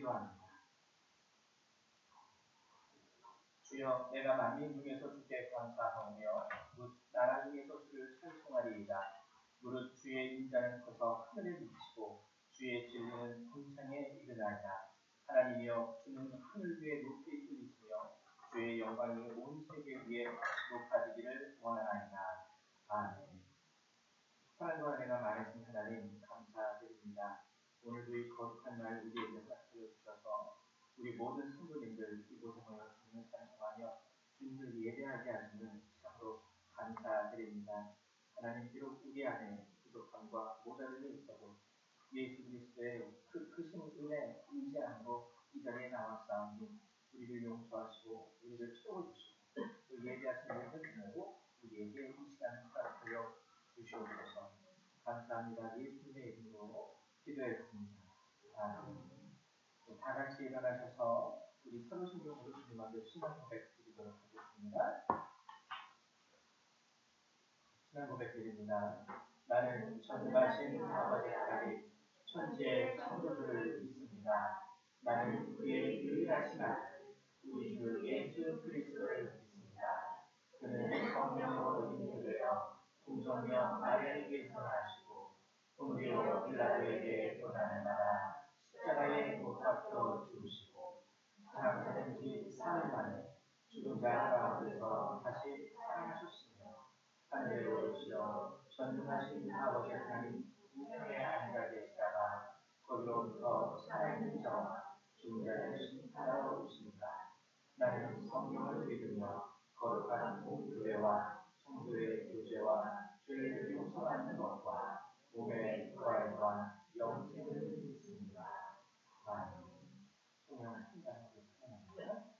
기도합니다. 주여, 내가 만민 중에서 주께 감사하오며 무릇 나라 중에서 주를 찬송하리이다. 무릇 주의 인자는 커서 하늘에 미치고 주의 진리는 궁창에 이르나이다. 하나님이여, 주는 하늘 위에 높이 있으시며 주의 영광이 온 세계 위에 높아지기를 원하나이다. 아멘. 하나님과 내가 말하신 하나님, 감사드립니다. 오늘도 이 거룩한 날 우리에게 허락하여 주셔서 우리 모든 성도님들 이곳에 모여 주님을 찬송하며 주님을 예배하게 하시는 참으로 감사드립니다. 하나님, 비록 우리 안에 부족함과 모자름이 있어도 예수 그리스도의 그 크신 은혜 의지함으로 이 자리에 나왔사오니 우리를 용서하시고 우리를 채워주시고 또 예배하신 모든 은혜로 우리에게 이 시간을 허락하여 주시옵소서. 감사합니다. 예수님의 이름으로 기도했습니다. 아멘. 다 같이 일어나셔서 우리 서로 성경으로 주님 앞에 신앙 고백 드리도록 하겠습니다. 신앙 고백 드립니다. 나는 전능하신 아버지 하나님 천지의 창조주를 믿습니다. 나는 그의 유일하신 아들 우리 주 예수 그리스도를 믿습니다. 그는 성령으로 잉태되어 동정녀 마리아에게 태어나시고 본디오 빌라도에게 고난을 받아 십자가에 못 박혀 죽으시고 장사된 지 3일 만에 죽은 자 가운데서 다시 살아나셨으며 하늘에 오르시어 전능하신 아버지 하나님 우편에 앉아 계시다가 거기로부터 살아있는 자와 죽은 자를 심판하러 오십니다. 나는 성령을 믿으며 거룩한 공교회와 성도의 교제와 죄를 용서하는 것과 몸의 부활과 영생을 믿습니다. 아멘. 성령 한가하게 찬양합니다.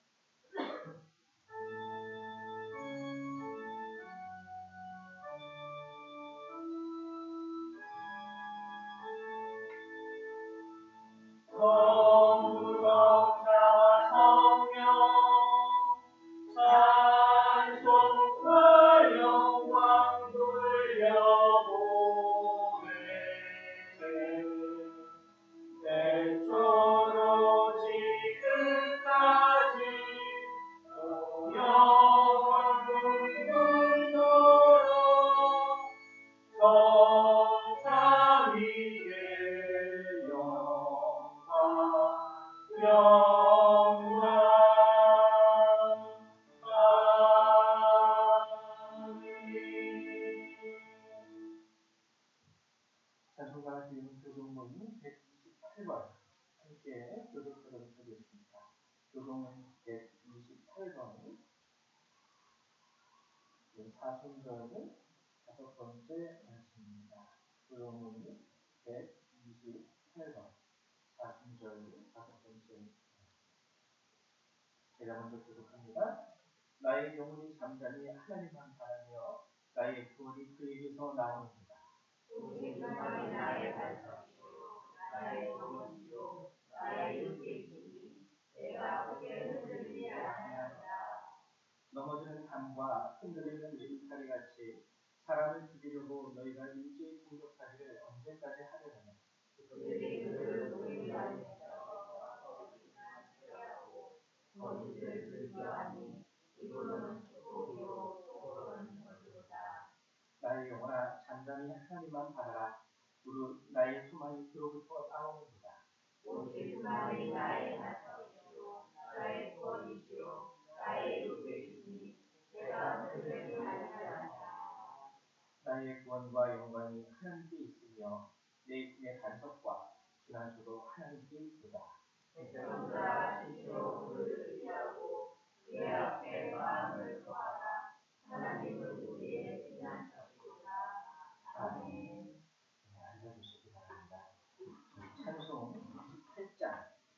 찬송가 드리는 교동문 128번 함께 교독하도록 하겠습니다. 교동문 128번 사순절은 5번째 말씀입니다. 교동문 128번 사순절 5번째 제가 먼저 교독합니다. 나의 영혼이 잠잠히 하나님만 바라며 나의 구원이 그에게서 나옵니다. 오직 그만이 나의 반석이요 나의 구원이요 나의 육체이니 내가 그에게 흔들리지 아니하리라. 넘어지는 담과 흔들리는 이파리 같이 사람을 죽이려고 너희가 일제히 공격하기를 언제까지 하려느냐. 그들이 그를 노예하면서 거기만 피하고 거짓을 즐겨하니 입으로는 축복이요 속으로는 저주로다. 나의 영혼아 잠잠히 하나님만 바라라. 무릇 나의 소망이 그로부터 나오느니라. 오직 그만이 나의 반석이요 나의 구원이시요 나의 육체이니 내가 그들에게 할지아다. 나의 구원과 영광이 하나님께 있으며 내 힘의 반석과 지난주도 하나님께 있도다. 백성들아 스스로 그를 의지하고 그의 앞에 마음을 구하라. 하나님은 우리의 피난처시로다. 아멘. 앉아주시기 바랍니다. 찬송 28장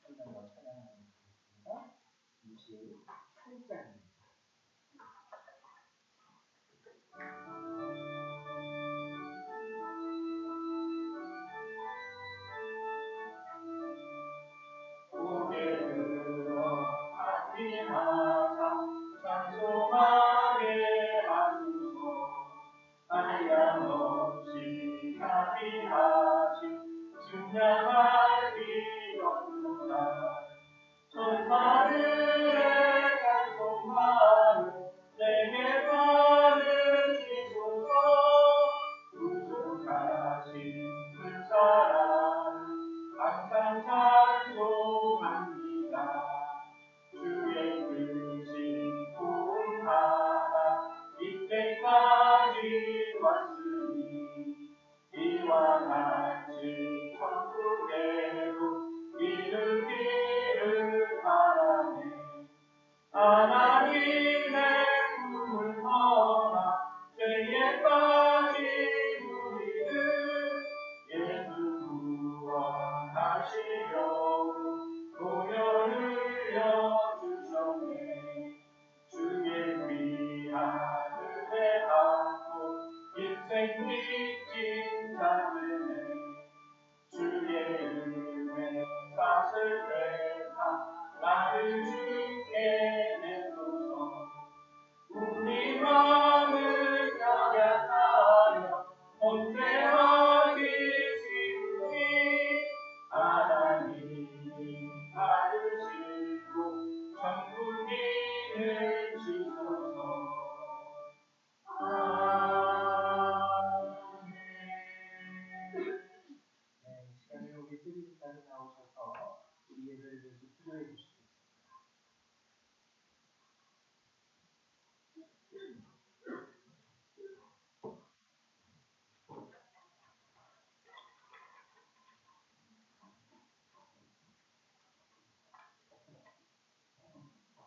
한 번 더 찬양하겠습니다. 28장입니다. 고개 들어 아끼하사 찬송하게 하소서. 한량없이 자비하신 증량할 길 없도다. 하시려고 노년을 여주셨네. 주의 위한 은혜 받고 인생 빚진 자들네. 주의 은혜 값을 되사 나를 주께 내소서. 우리 마음을 향하여 언제나 계신지 하나님이 받으시고 천국인을 주소서. 아멘. 네, 시간을 우리 드림까지 나오셔서 우리 예배를 위해서 기도해 주시겠습니다.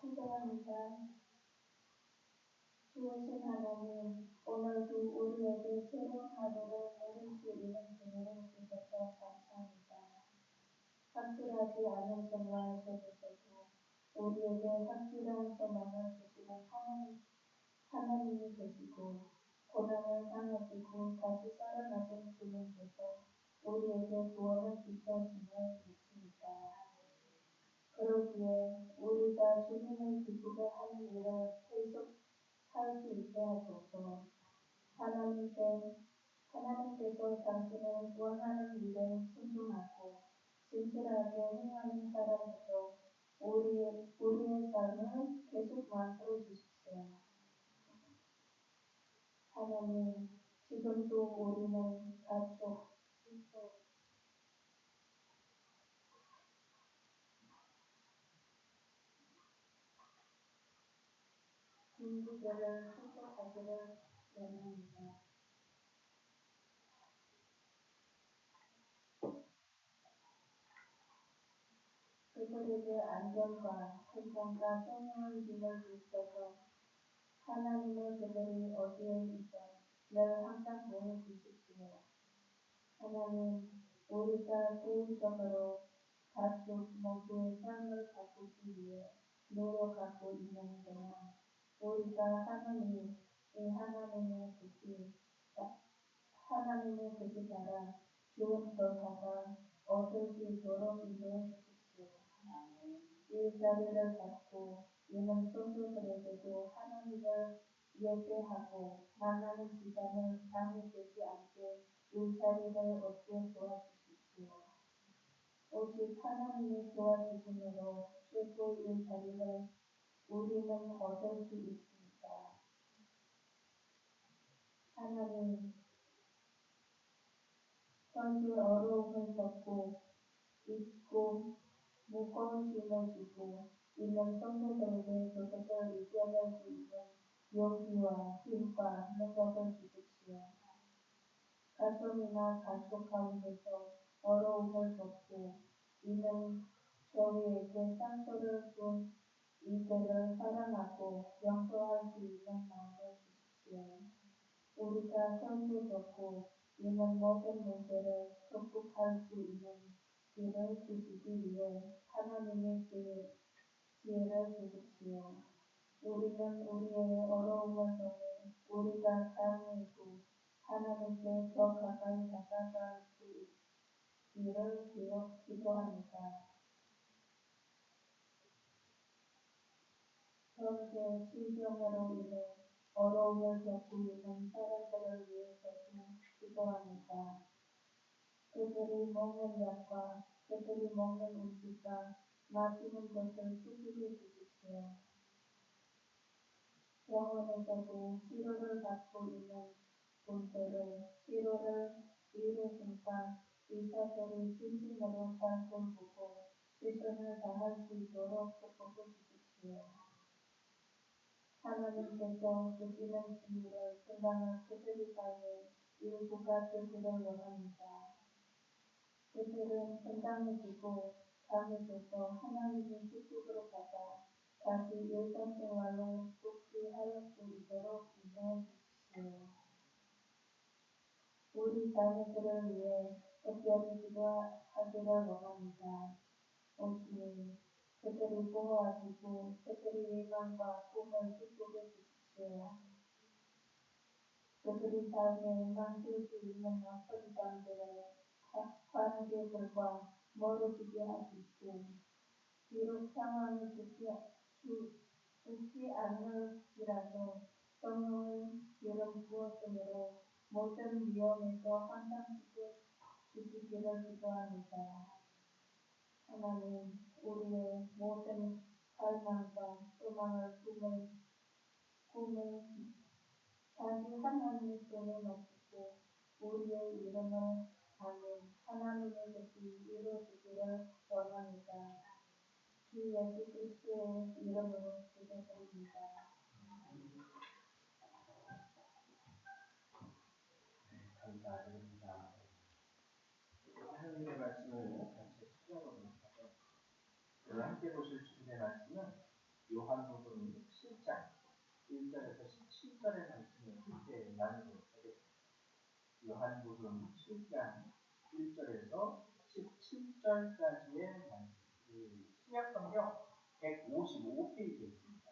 기도합니다. 주오신 하나님, 오늘도 우리에게 새로운 하루를 내릴 수 있는 기회를 주셔서 감사합니다. 확실하지 않은 전망 속에서도 우리에게 확실한 소망을 주시는 하나님이 계시고, 고난을 당하시고 다시 살아나신 주님께서 우리에게 구원을 주셨음을 믿습니다. 그러기에 우리가 주님을 기쁘게 하는 일을 계속 할 수 있게 하소서. 하나님께서 당신을 원하는 일에 순종하고 진실하게 행하는 사람으로 우리의 삶을 계속 만들어 주십시오. 하나님, 지금도 우리는 가족, 친구들을 축복하기를 원합니다. 그들에게 안전과 건강과 생명을 힘을 주셔서 하나님의 그들이 어디에 있든 늘 항상 보내주십시오. 하나님, 우리가 개인적으로 가족 모두의 삶을 바꾸기 위해 노력하고 있는 동안 우리가 하나님의 뜻이 따라 좋은 결과가 얻을 수 있도록 인도해 주십시오. 일자리를 갖고 있는 성도들에게도 하나님을 예배하고 만나는 시간을 방해되지 않게 일자리를 얻게 도와주십시오. 오직 하나님이 도와주심으로 최고의 일자리를 우리는 얻을 수 있습니다. 하나님, 현재 어려움을 겪고 있고 무거운 짐을 지고 있는 성도들에게 그것을 이겨낼 수 있는 용기와 힘과 능력을 주십시오. 가정이나 가족 가운데서 어려움을 겪고 있는 저희에게 상처를 준 이들을 사랑하고 용서할 수 있는 마음을 주십시오. 우리가 현재 겪고 있는 모든 문제를 극복할 수 있는 길을 주시기 위해 하나님의 지혜를 주십시오. 우리는 우리의 어려움을 통해 우리가 강해지고 하나님께 더 가까이 다가갈 수 있기를 기도합니다. 현재 질병으로 인해 어려움을 겪고 있는 사람들을 위해서도 기도합니다. 그들이 먹는 약과 그들이 먹는 음식과 마시는 것을 축복해 주십시오. 병원에서도 치료를 받고 있는 분들은 치료를 이루니까 의사들이 진심으로 잘 돌보고 최선을 다할 수 있도록 축복해 주십시오. 하나님께서 주시는 지혜를 생각한 그들의 삶에 일부가 되기를 원합니다. 그들은 건강해지고 강해져서 하나님의 축복으로 받아 다시 일상생활로 복귀할 수 있도록 인도해 주십시오. 우리 자녀들을 위해 특별히 기도하기를 원합니다. 오시니 그들이 보호하시고 그들이 예방과 꿈을 축복해 주십시오. 그들이 삶에 만들 수 있는 어떤 잠들을 환하게 불과 멀어지게 하십시오. 비록 상황이 좋지 않을지라도 성령의 기름 부었으므로 모든 위험에서 항상 지키기를 기도합니다. 하나님, 우리의 모든 갈망과 소망을 꿈을 자주 하나님의 손에 맡기고 우리의 이름을 아는 하나님의 뜻이 이루어지기를 원합니다. 주 예수 그리스도의 이름으로 기도드립니다. 감사드립니다. 하나님의 말씀을 같이 찾아보도록 하죠. 함께 보실 주님의 말씀은 요한복음 7장 1절에서 17절의 말씀을 함께 나누도록 하겠습니다. 요한복음 7장 1절에서 17절까지의 말씀, 신약성경 155페이지에 있습니다.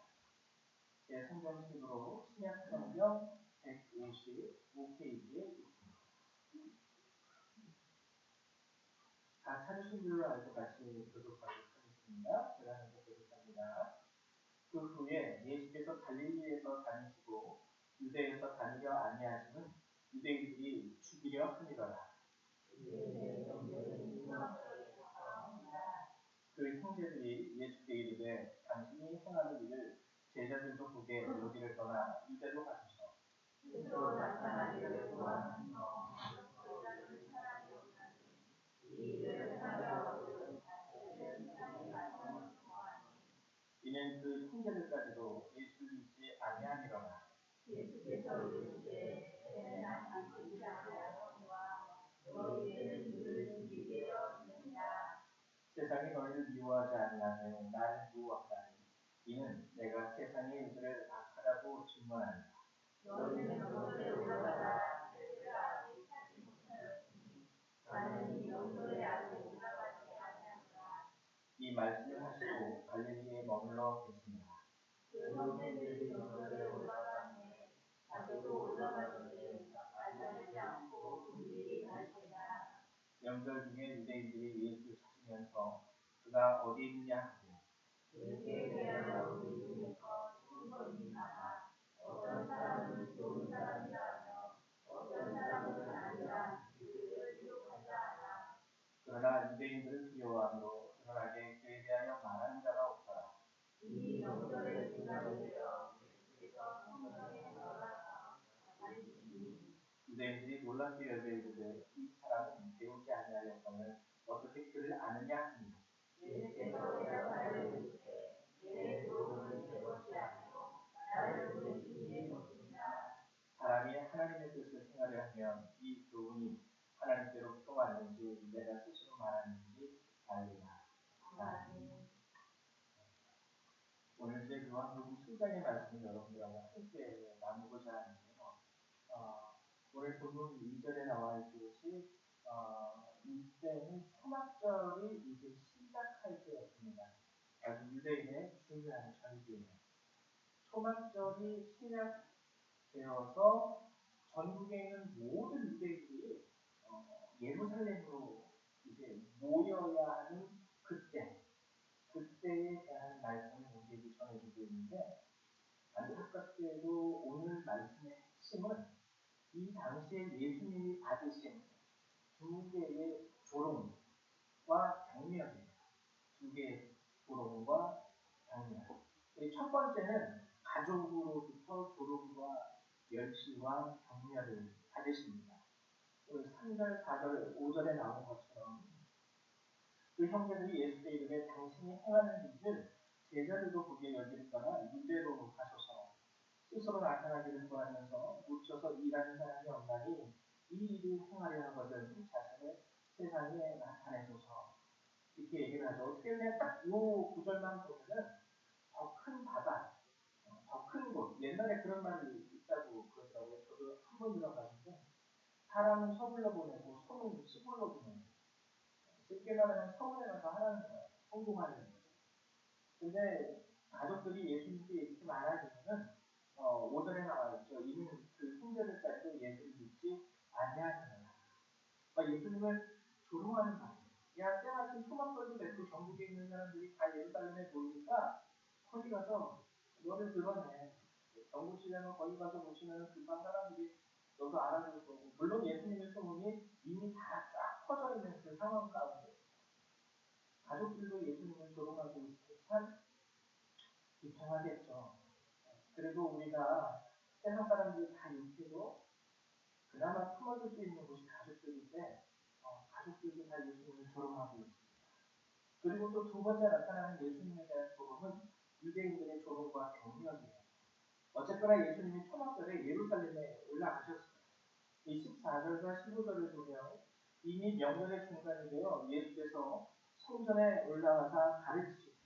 제 성경책으로 신약성경 155페이지에 있습니다. 다 찾으신 줄 알고 같이 교독하도록 하겠습니다. 제가 먼저 교독합니다. 그 후에 예수께서 갈릴리에서 다니시고 유대에서 다니려 아니하시는 유대인들이 죽이려 함이더라. 그 형제들이 예수께 이르되 당신이 행하는 일을 제자들도 보게 여기를 떠나 유대로 가소서. 이는 그 형제들까지도 예수를 믿지 아니하니로라. 세상이 너희를 미워하지 아니하되 나를 미워하다니 이는 내가 세상의 일들을 악하다고 증언하니라. 이 말씀을 하시고 갈릴리에 머물러 계시니라. 명절 중에 유대인들이 예수를 찾으면서 그가 어디 있느냐 하되 그러나 유대인들을 두려워함으로 드러나게 그에 대하여 말하는 자가 없더라. 유대인들이 놀랍게 여겨 이르되 이 사람은 배우지 아니하였거늘 어떻게 그를 아느냐 하니 사람이 하나님의 뜻을 행하려 하면 이 교훈이 하나님께로부터 왔는지 내가 스스로 말하는지 알리라. 오늘 제 요한복음 7장의 말씀을 여러분들과 함께 나누고자 하는데요. 오늘 본문 2절에 나와 있듯이 이때는 초막절이 이제 시작할 때였습니다. 아주 유대인의 중요한 절기예요. 초막절이 시작되어서 전국에 있는 모든 유대인들이 예루살렘으로 이제 모여야 하는 그때에 대한 말씀이 우리에게 전해지고 있는데 안타깝게도 오늘 말씀의 핵심은 이 당시에 예수님이 받으신 두 개의 조롱과 경멸이에요. 두 개의 조롱과 경멸. 첫 번째는 가족으로부터 조롱과 멸시와 경멸을 받으십니다. 오늘 3절, 4절, 5절에 나온 것처럼 그 형제들이 예수께 이르되 당신이 행하는 일을 제자들도 보게 여길 거나 유대로 가소서. 스스로 나타나기를 구하면서 묻혀서 일하는 사람이 없나니 이 일을 행하려 하거든 자신을 세상에 나타내소서. 이렇게 얘기를 하죠. 어떻게 보면 딱 이 구절만 보면은 더 큰 바다, 더 큰 곳. 옛날에 그런 말이 있다고 그러더라고요. 저도 한 번 들어봤는데 사람은 서둘러 보내고 소는 시골로 보내고 쉽게 말하면 서울에 가서 하라는 거예요. 성공하는 거예요. 근데 가족들이 예수님께 이렇게 말하기는 오전에 나와 있죠. 이는 그 형제를 가지고 예수를 믿지 아니하느니라. 예수님을 조롱하는 말이에요. 야, 때마침 초막걸도 맺고 전국에 있는 사람들이 다 예루살렘에 모이니까 거기 가서 너를 드러내. 경고시장을 거기 가서 보시면 금방 사람들이 너도 알아줄 거고. 물론 예수님의 소문이 이미 다 쫙 퍼져 있는 그 상황 가운데 가족들도 예수님을 조롱하고 있으니 참 비통하겠죠. 그래도 우리가 세상 사람들이 다 욕해도 그나마 품어줄 수 있는 곳이 가족들인데 가족들도 다 예수님을 조롱하고 있습니다. 그리고 또 두 번째 나타나는 예수님에 대한 조롱은 유대인들의 조롱과 경멸이에요. 어쨌거나 예수님이 초막절에 예루살렘에 올라가셨어요. 이 14절과 15절을 보면 이미 명절의 중간이 되어 예수께서 성전에 올라가서 가르치셨습니다.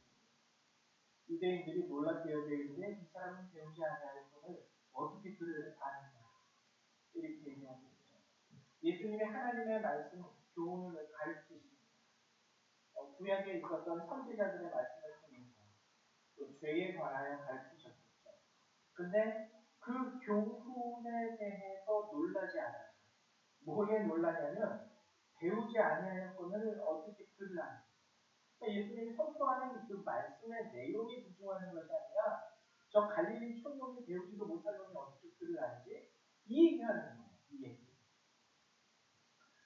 유대인들이 놀랍게 여기는데 이 사람은 배우지 아니하였거늘 어떻게 그를 아느냐 이렇게 얘기하고 있죠. 예수님의 하나님의 말씀 교훈을 가르치십니다. 구약에 있었던 선지자들의 말씀을 통해서 또 죄에 관하여 가르치셨겠죠. 근데 그 교훈에 대해서 놀라지 않았어요. 뭐에 놀라냐면 배우지 아니하였거늘 어떻게 그를 아느냐. 예수님이 선포하는 그 말씀의 내용이 부중하는 것이 아니라 저 갈릴리 촌놈이 배우지도 못할 놈이 어떻게 그를 알지? 이 얘기하는 거예요. 이 얘기.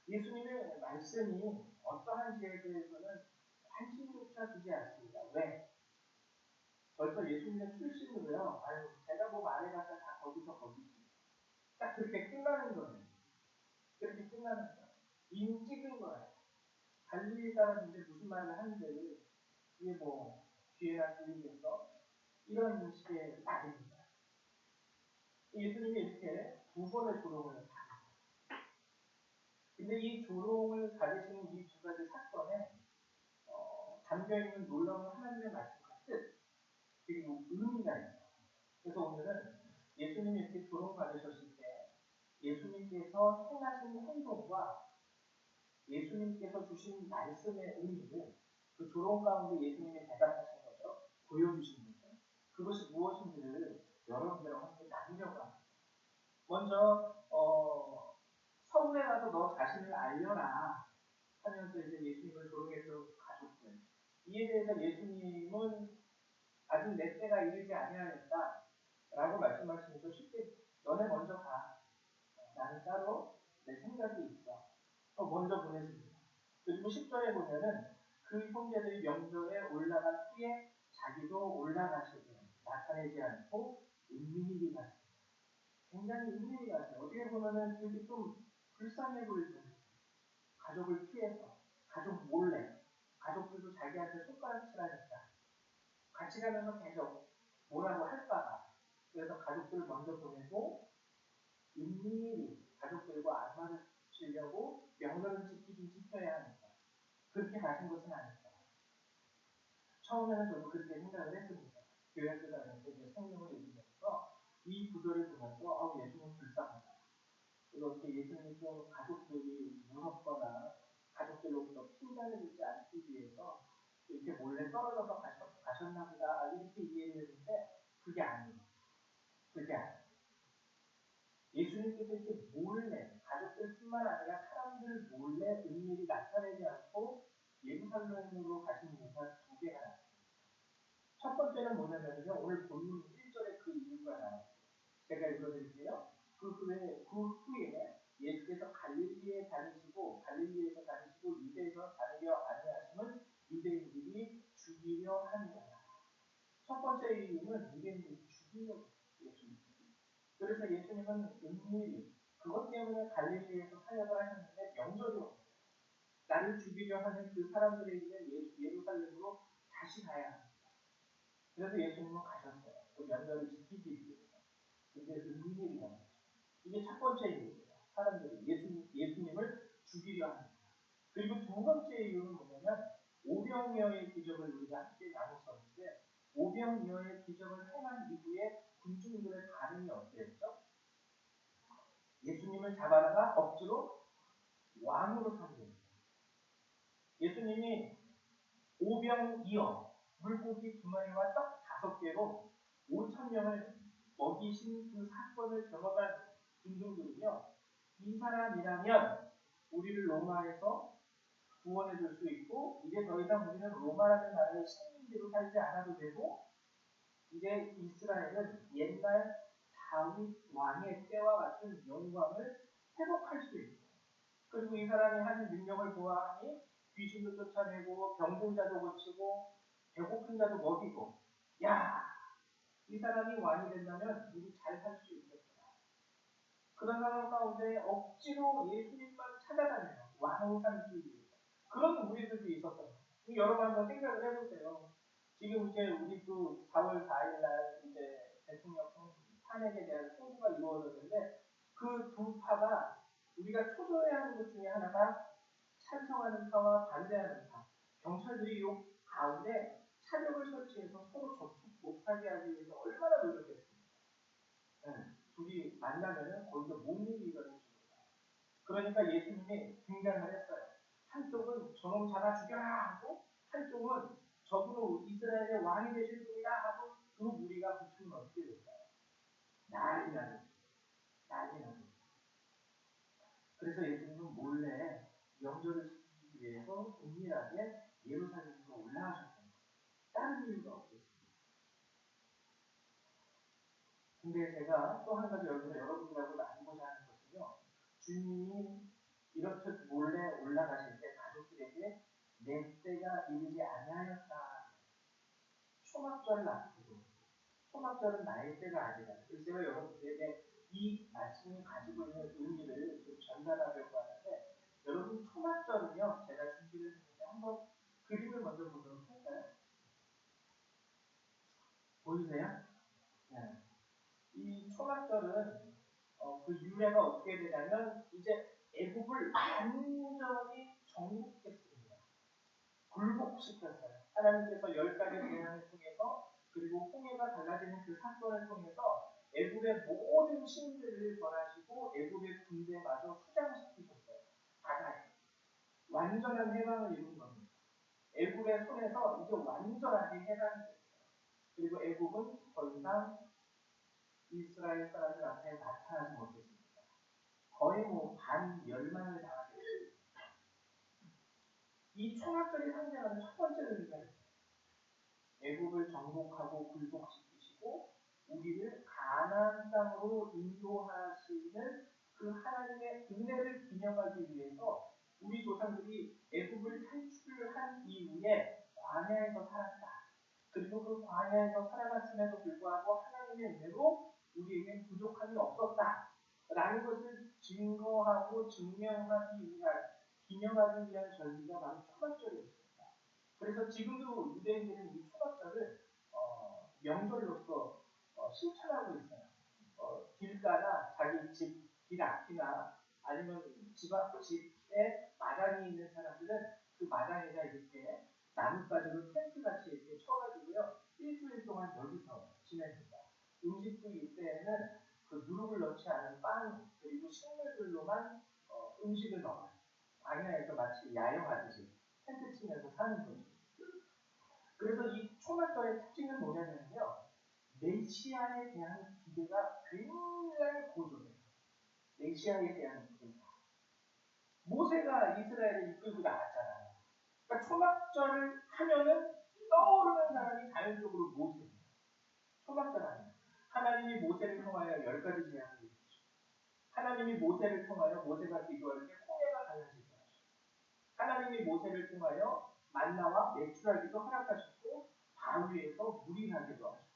예수님의 말씀이 어떠한지에 대해서는 관심조차 두지 않습니다. 왜? 벌써 예수님의 출신으로요. 아유, 제가 뭐 말해봤자 다 거기서 거기지. 딱 그렇게 끝나는 거예요. 그렇게 끝나는 거예요. 이미 찍은 거예요. 갈릴리 사람인데 무슨 말을 하는데 이게 뭐 귀에나 들리겠어? 이런 식의 말입니다. 예수님이 이렇게 두 번의 조롱을 받으셨어요. 근데 이 조롱을 받으시는 이 두 가지 사건에 담겨있는 놀라운 하나님의 말씀과 뜻 그리고 의미가 있어요. 그래서 오늘은 예수님이 이렇게 조롱받으셨을 때 예수님께서 행하신 행동과 예수님께서 주신 말씀의 의미를 그 조롱 가운데 예수님이 대답하신 거죠. 보여주신 거죠. 그것이 무엇인지를 여러분들과 함께 나누려고 합니다. 먼저 서울에 가서 너 자신을 알려라 하면서 이제 예수님을 조롱했던 가족들 이에 대해서 예수님은 아직 내 때가 이르지 아니하였다 라고 말씀하시면서 쉽게 너네 먼저 가. 나는 따로 내 생각이 있어. 먼저 보내십니다. 그리고 10절에 보면은 그 형제들이 명절에 올라간 후에 자기도 올라가시고 나타내지 않고 은밀히 갔습니다. 굉장히 은밀히 갔어요. 어떻게 보면은 그게 좀 불쌍해 보일 텐데 가족을 피해서 가족 몰래 가족들도 자기한테 손가락질하니까 같이 가면서 계속 뭐라고 할까봐 그래서 가족들을 먼저 보내고 은밀히 가족들과 안 마주치려고 명절을 지키긴 지켜야 하니까 그렇게 가신 것은 아닙니다. 처음에는 저도 그렇게 생각을 했습니다. 교회학교 다니면서 이제 성경을 읽으면서 이 구절을 보면서 예수님 불쌍하다. 그래서 어떻게 예수님이 좀 가족들이 무섭거나 가족들로부터 핀잔을 듣지 않기 위해서 이렇게 몰래 떨어져서 가셨나 보다 이렇게 이해를 했는데 그게 아니에요. 그게 아니에요. 예수님께서 이렇게 몰래 가족들뿐만 아니라 사람들 몰래 은밀히 나타내지 않고 예루살렘으로 가신 이유가 두 개가 나왔습니다. 첫 번째는 뭐냐면요. 오늘 본문 1절에 그 이유가 나왔어요. 제가 읽어드릴게요. 그 후에 예수께서 갈릴리에서 다니시고 유대에서 다니려 아니하심은 유대인들이 죽이려 함이라. 첫 번째 이유는 유대인들이 죽이려고 예수님. 그래서 예수님은 은밀히 그것 때문에 갈릴리에서 사역을 하셨는데 명절이 없어요. 나를 죽이려 하는 그 사람들이 있는 예루살렘으로 다시 가야 합니다. 그래서 예수님은 가셨어요. 그 명절을 지키기 위해서. 근데 은밀히 가는 거죠. 이게 첫 번째 이유예요. 사람들이 예수님을 죽이려 합니다. 그리고 두 번째 이유는 뭐냐면 오병이어의 기적을 우리가 함께 나눴었는데 오병이어의 기적을 행한 이후에 군중들의 반응이 어땠죠? 예수님을 잡아다가 억지로 왕으로 삼는. 예수님이 오병이어 물고기 2마리와 떡 5개로 5,000명을 먹이신 그 사건을 경험한 군중들은요, 이 사람이라면 우리를 로마에서 구원해 줄 수 있고, 이제 더 이상 우리는 로마라는 나라의 식민지로 살지 않아도 되고, 이제 이스라엘은 옛날 다윗 왕의 때와 같은 영광을 회복할 수 있고, 그리고 이 사람이 하는 능력을 보아하니 귀신도 쫓아내고 병든 자도 고치고 배고픈 자도 먹이고, 야, 이 사람이 왕이 된다면 우리 잘 살 수 있겠구나. 그런 상황 가운데 억지로 예수님만 찾아다니는 왕을 삼기 위해서 그런 무리들도 있었어요. 여러분 한번 생각을 해보세요. 지금 이제 우리 그 4월 4일 날 이제 대통령 탄핵에 대한 선고가 이루어졌는데, 그 두 파가 우리가 초조해야 하는 것 중에 하나가 찬성하는 파와 반대하는 파. 경찰들이 이 가운데 차벽을 설치해서 서로 접촉 못하게 하기 위해서 얼마나 노력했습니까? 네. 둘이 만나면은 거기서 뭔 일이 일어날지 몰라요. 그러니까 예수님이 등장을 했어요. 한쪽은 저놈 잡아 죽여라 하고, 한쪽은 저분은 이스라엘의 왕이 되실 분이다 하고, 그 무리가 붙으면 어떻게 될까요? 난리 나죠. 난리 나죠. 그래서 예수님은 몰래 명절을 지키기 위해서 은밀하게 예루살렘으로 올라가셨습니다. 다른 이유가 없었습니다. 근데 제가 또 한 가지 여기서 여러분들하고 나누고자 하는 것은요, 주님이 이렇듯 몰래 올라가실 때 가족들에게 내 때가 이르지 아니하였다. 초막절을 앞두고, 초막절은 나의 때가 아니라. 글쎄요, 여러분들에게 이 말씀이 가지고 있는 의미를 좀 전달하려고 하는데, 여러분 초막절은요, 제가 준비를 했는데 한번 그림을 먼저 보도록 할까요? 보이세요? 네. 이 초막절은 그 유래가 어떻게 되냐면, 이제 애굽을 완전히 정복했습니다. 굴복시켰어요. 하나님께서 10가지 재앙을 통해서, 그리고 홍해가 달라지는 그 사건을 통해서 애굽의 모든 신들을 전하시고 애굽의 군대마저 수장시키셨어요. 바다에 완전한 해방을 이룬 겁니다. 애굽의 손에서 이제 완전하게 해방이 됐어요. 그리고 애굽은 더 이상 이스라엘 사람들 앞에 나타나지 못했습니다. 거의 반멸망을 당하게 됐습니다. 이 초막절이 상징하는 첫 번째 의미가 있습니다. 애굽을 정복하고 굴복시키시고 우리를 가나안 땅으로 인도하시는 그 하나님의 은혜를 기념하기 위해서 우리 조상들이 애굽을 탈출한 이후에 광야에서 살았다. 그리고 그 광야에서 살아갔음에도 불구하고 하나님의 은혜로 우리에게 부족함이 없었다. 라는 것을 증거하고 증명하기 위한, 기념하기 위한 절기가 바로 초막절이었습니다. 그래서 지금도 유대인들은 이 초막절을 명절로서 실천하고 있어요. 길가나 자기 집 길 앞이나 아니면 집에 마당이 있는 사람들은 그 마당에다 이렇게 나뭇가지로 텐트같이 이렇게 쳐가지고요, 일주일 동안 여기서 지냅니다. 음식도 이때에는 그 누룩을 넣지 않은 빵 그리고 식물들로만 음식을 넣어요. 광야에서 마치 야영하듯이 텐트 치면서 사는 거죠. 그래서 이 초막절의 특징은 뭐냐면요, 메시아에 대한 기대가 굉장히 고조돼요. 메시아에 대한 기대가. 모세가 이스라엘을 이끌고 나갔잖아요. 그러니까 초막절을 하면은 떠오르는 사람이 자연적으로 모세입니다. 초막절 하면 하나님이 모세를 통하여 10가지 재앙을 이루시고, 하나님이 모세를 통하여 모세가 기도할 때 홍해가 갈라지게 하시고, 하나님이 모세를 통하여 만나와 메추라기도 허락하셨고 바위에서 물이 나기도 하셨고.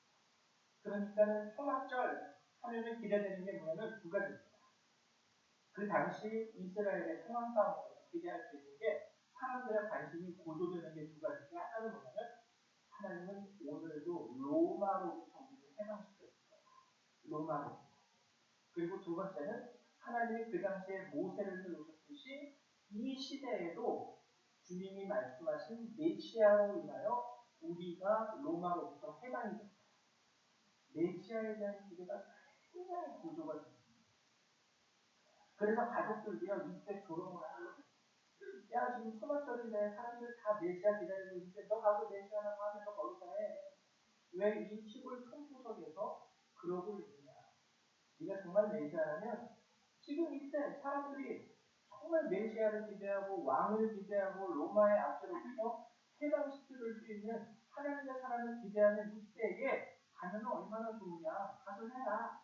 그러니까는 초막절 하면은 기대되는 게 뭐냐면 두 가지입니다. 그 당시 이스라엘의 상황 가운데 기대할 수 있는 게, 사람들의 관심이 고조되는 게 두 가지인데, 하나는 뭐냐면 하나님은 오늘도 로마로부터 우리를 해방시켰을 거예요. 로마로. 그리고 두 번째는 하나님이 그 당시에 모세를 세우셨듯이 이 시대에도 주님이 말씀하신 메시아로 인하여 우리가 로마로부터 해방이 됩니다. 메시아에 대한 기대가 굉장히 고조가 됩니다. 그래서 가족들도요, 이때 조롱을 하고, 야, 지금 초막절인데 사람들 다 메시아 기다리고 있는데 너 가서 메시아라고 하면서 거기서 해. 왜 이 시골 총구석에서 그러고 있느냐. 네가 정말 메시아라면 지금 이때 사람들이 정말 메시아를 기대하고 왕을 기대하고 로마의 앞세로부터 해방시켜줄 수 있는 하나님의 사람을 기대하는 이때에 가면 얼마나 좋으냐. 가서 해라.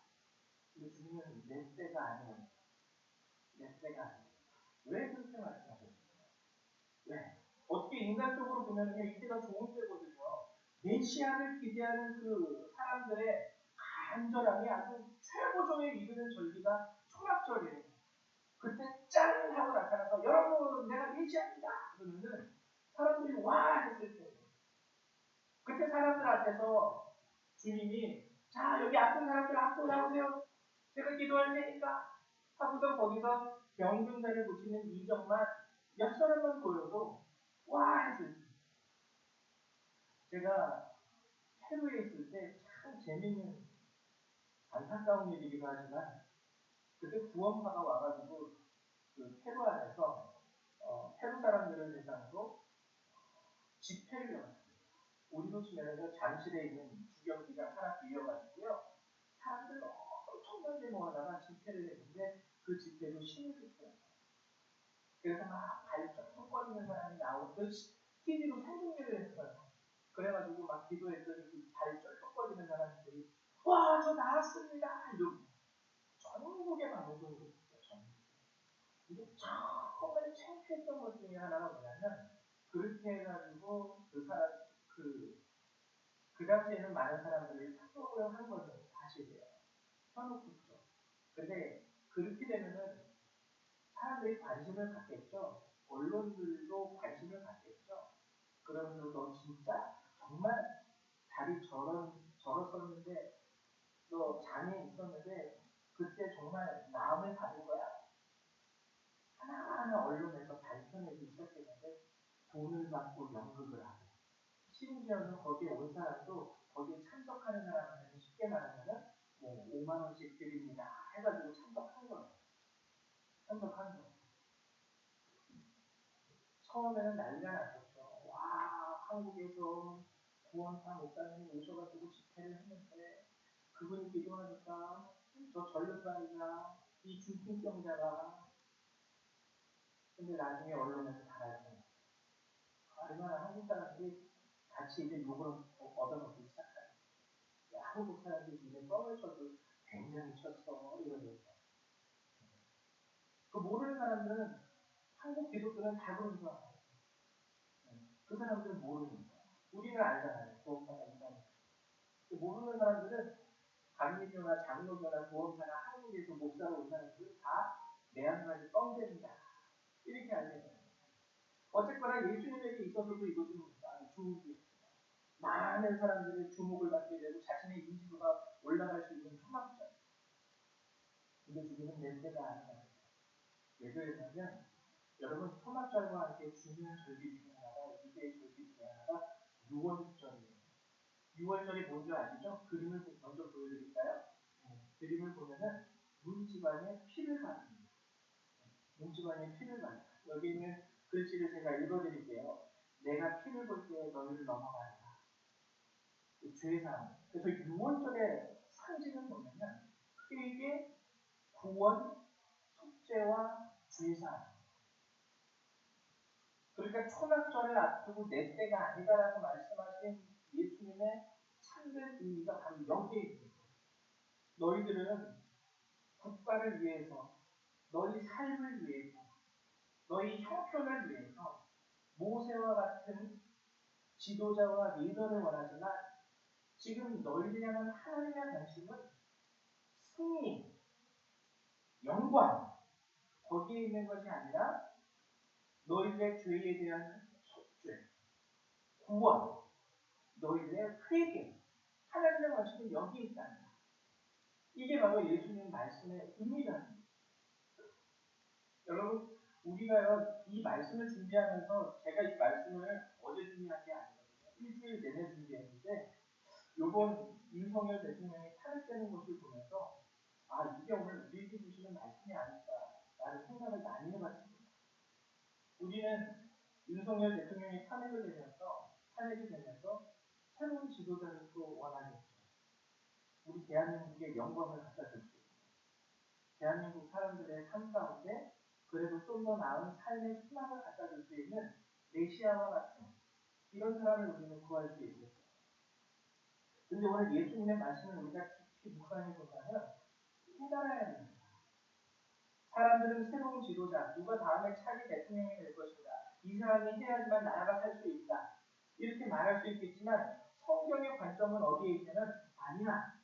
근데 주님은 내 때가 아니에요. 내 때가 아니에요. 왜 그렇게 말씀하셨습니까? 왜? 어떻게 인간적으로 보면요, 이때가 좋은 때거든요. 메시아를 기대하는 그 사람들의 간절함이 아주 최고조에 이르는 절기가 초막절이에요. 그때 짠 하고 나타나서 여러분 내가 메시아입니다 그러면은 사람들이 와 했을 때 그때 사람들 앞에서 주님이 자 여기 앞에 사람들 앞으로 나오세요. 제가 기도할 테니까 하고서 거기서 병든자를 고치는 이정만 몇 사람만 보여도 와 했을 때 제가 페루에 있을 때 참 재밌는 안타까운 일이기도 하지만 그때 구원파가 와가지고 그 페루 안에서 페루 사람들을 대상으로 집회를 열었습니다. 우리로 치면 잠실에 있는 주경기가 하나 빌려가지고요. 사람들 엄청나게 모아다가 집회를 했는데 그 집회도 신유집회였어요. 그래서 막 발쩍거리는 사람이 나오고 TV로 생중계를 했어요. 그래가지고 막 기도했더니 그 발쩍거리는 사람들이 와 저 나왔습니다 이러고 전국에 방송을 했어요. 근데 정말 창피했던 것 중에 하나가 뭐냐면 그렇게 해가지고 그 사람 그 당시에는 많은 사람들이 착복을 한 것은 사실이에요. 현혹 있죠. 근데 그렇게 되면은 사람들이 관심을 갖겠죠. 언론들도 관심을 갖겠죠. 그러면서 너 진짜 정말 다리 저었었는데 너 장애 있었는데 그때 정말 마음을 받은 거야? 하나하나 언론에서 밝혀내기 시작했는데 돈을 받고 연극을 하고 심지어는 거기에 온 사람도 거기에 참석하는 사람한테는 쉽게 말하면 뭐 5만 원씩 드립니다 해가지고 참석한 거예요. 참석한 거예요. 처음에는 난리가 났었죠. 와 한국에서 구원파 목사님이 오셔가지고 집회를 했는데 그분이 기도하니까 저 전륜반이가 이 중풍병자가 근데 나중에 언론에서 다 알고 얼마나 한국 사람들이 같이 이제 욕을 얻어먹기 시작하는 한국 사람들이 이제 뻥을 쳐도 굉장히 쳤어 이러면서 그 모르는 사람들은 한국 기독교는 다 그런 줄 알아요. 그 사람들은 모르는 거야. 우리는 알잖아요. 구원파가 있다는 모르는 사람들은 감리교나 장로교나 구원파나 한국에서 목사로 온 사람들은 다 내 한 가지 뻥됩니다. 이렇게 알게 돼요. 어쨌거나 예수님에게 있어서도 이것은 주목이 많은 사람들의 주목을 받게 되고 자신의 인지도가 올라갈 수 있는 초막절. 근데 주님은 내 때가 아니다. 왜 그러냐면 여러분 초막절과 함께 중요한 절기 중에 하나가 유대의 절기 중에 하나가 6월절이에요. 6월절이 뭔지 아시죠? 그림을 먼저 보여드릴까요? 그림을 보면은 문지방에 피를 바릅니다. 문지방에 피를 바릅니다. 여기 있는 글씨를 제가 읽어드릴게요. 내가 피를 볼 때 너희를 넘어가리라. 죄사함. 그래서 6월절의 상징은 뭐냐면 회개, 구원, 속죄와 죄사함. 그러니까 초막절을 앞두고 내 때가 아니다라고 말씀하신 예수님의 참된 의미가 바로 여기에 있는 거예요. 너희들은 국가를 위해서, 너희 삶을 위해서, 너희 형편을 위해서 모세와 같은 지도자와 리더를 원하지만 지금 너희를 향한 하나님의 관심은 승리, 영광 거기에 있는 것이 아니라 너희들의 죄에 대한 속죄, 구원, 너희들의 회개 하나님의 관심은 여기에 있다. 이게 바로 예수님 말씀의 의미라는 거예요. 여러분 우리가요 이 말씀을 준비하면서 제가 이 말씀을 어제 준비한 게 아니거든요. 일주일 내내 준비했는데 요번 윤석열 대통령이 탄핵되는 것을 보면서 아 이게 오늘 우리에게 주시는 말씀이 아닐까 라는 생각을 많이 해봤습니다. 우리는 윤석열 대통령이 탄핵이 되면서 새로운 지도자를 또 원하겠죠. 우리 대한민국의 영광을 갖다 줄 수 있는, 대한민국 사람들의 삶 가운데 그래도 좀 더 나은 삶의 희망을 갖다 줄 수 있는 메시아와 같은 이런 사람을 우리는 구할 수 있겠죠. 근데 오늘 예수님의 말씀을 우리가 깊이 묵상해 본다면 깨달아야 합니다. 사람들은 새로운 지도자, 누가 다음에 차기 대통령이 될 것인가, 이 사람이 해야지만 나라가 살 수 있다, 이렇게 말할 수 있겠지만 성경의 관점은 어디에 있냐면 아니야.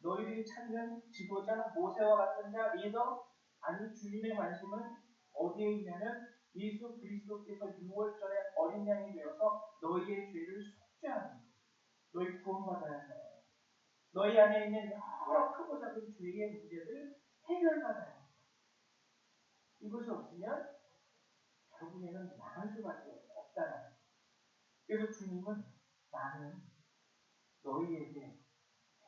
너희들이 찾는 지도자, 모세와 같은 자, 리더, 아니 주님의 관심은 어디에 있냐면 예수 그리스도께서 6월절에 어린 양이 되어서 너희의 죄를 속죄하는 것. 너희 구원받아야 해. 너희 안에 있는 여러 크고 작은 죄의 문제를 해결받아야 해. 이것이 없으면 결국에는 나갈 수밖에 없다는 거예요. 그래서 주님은 나는 너희에게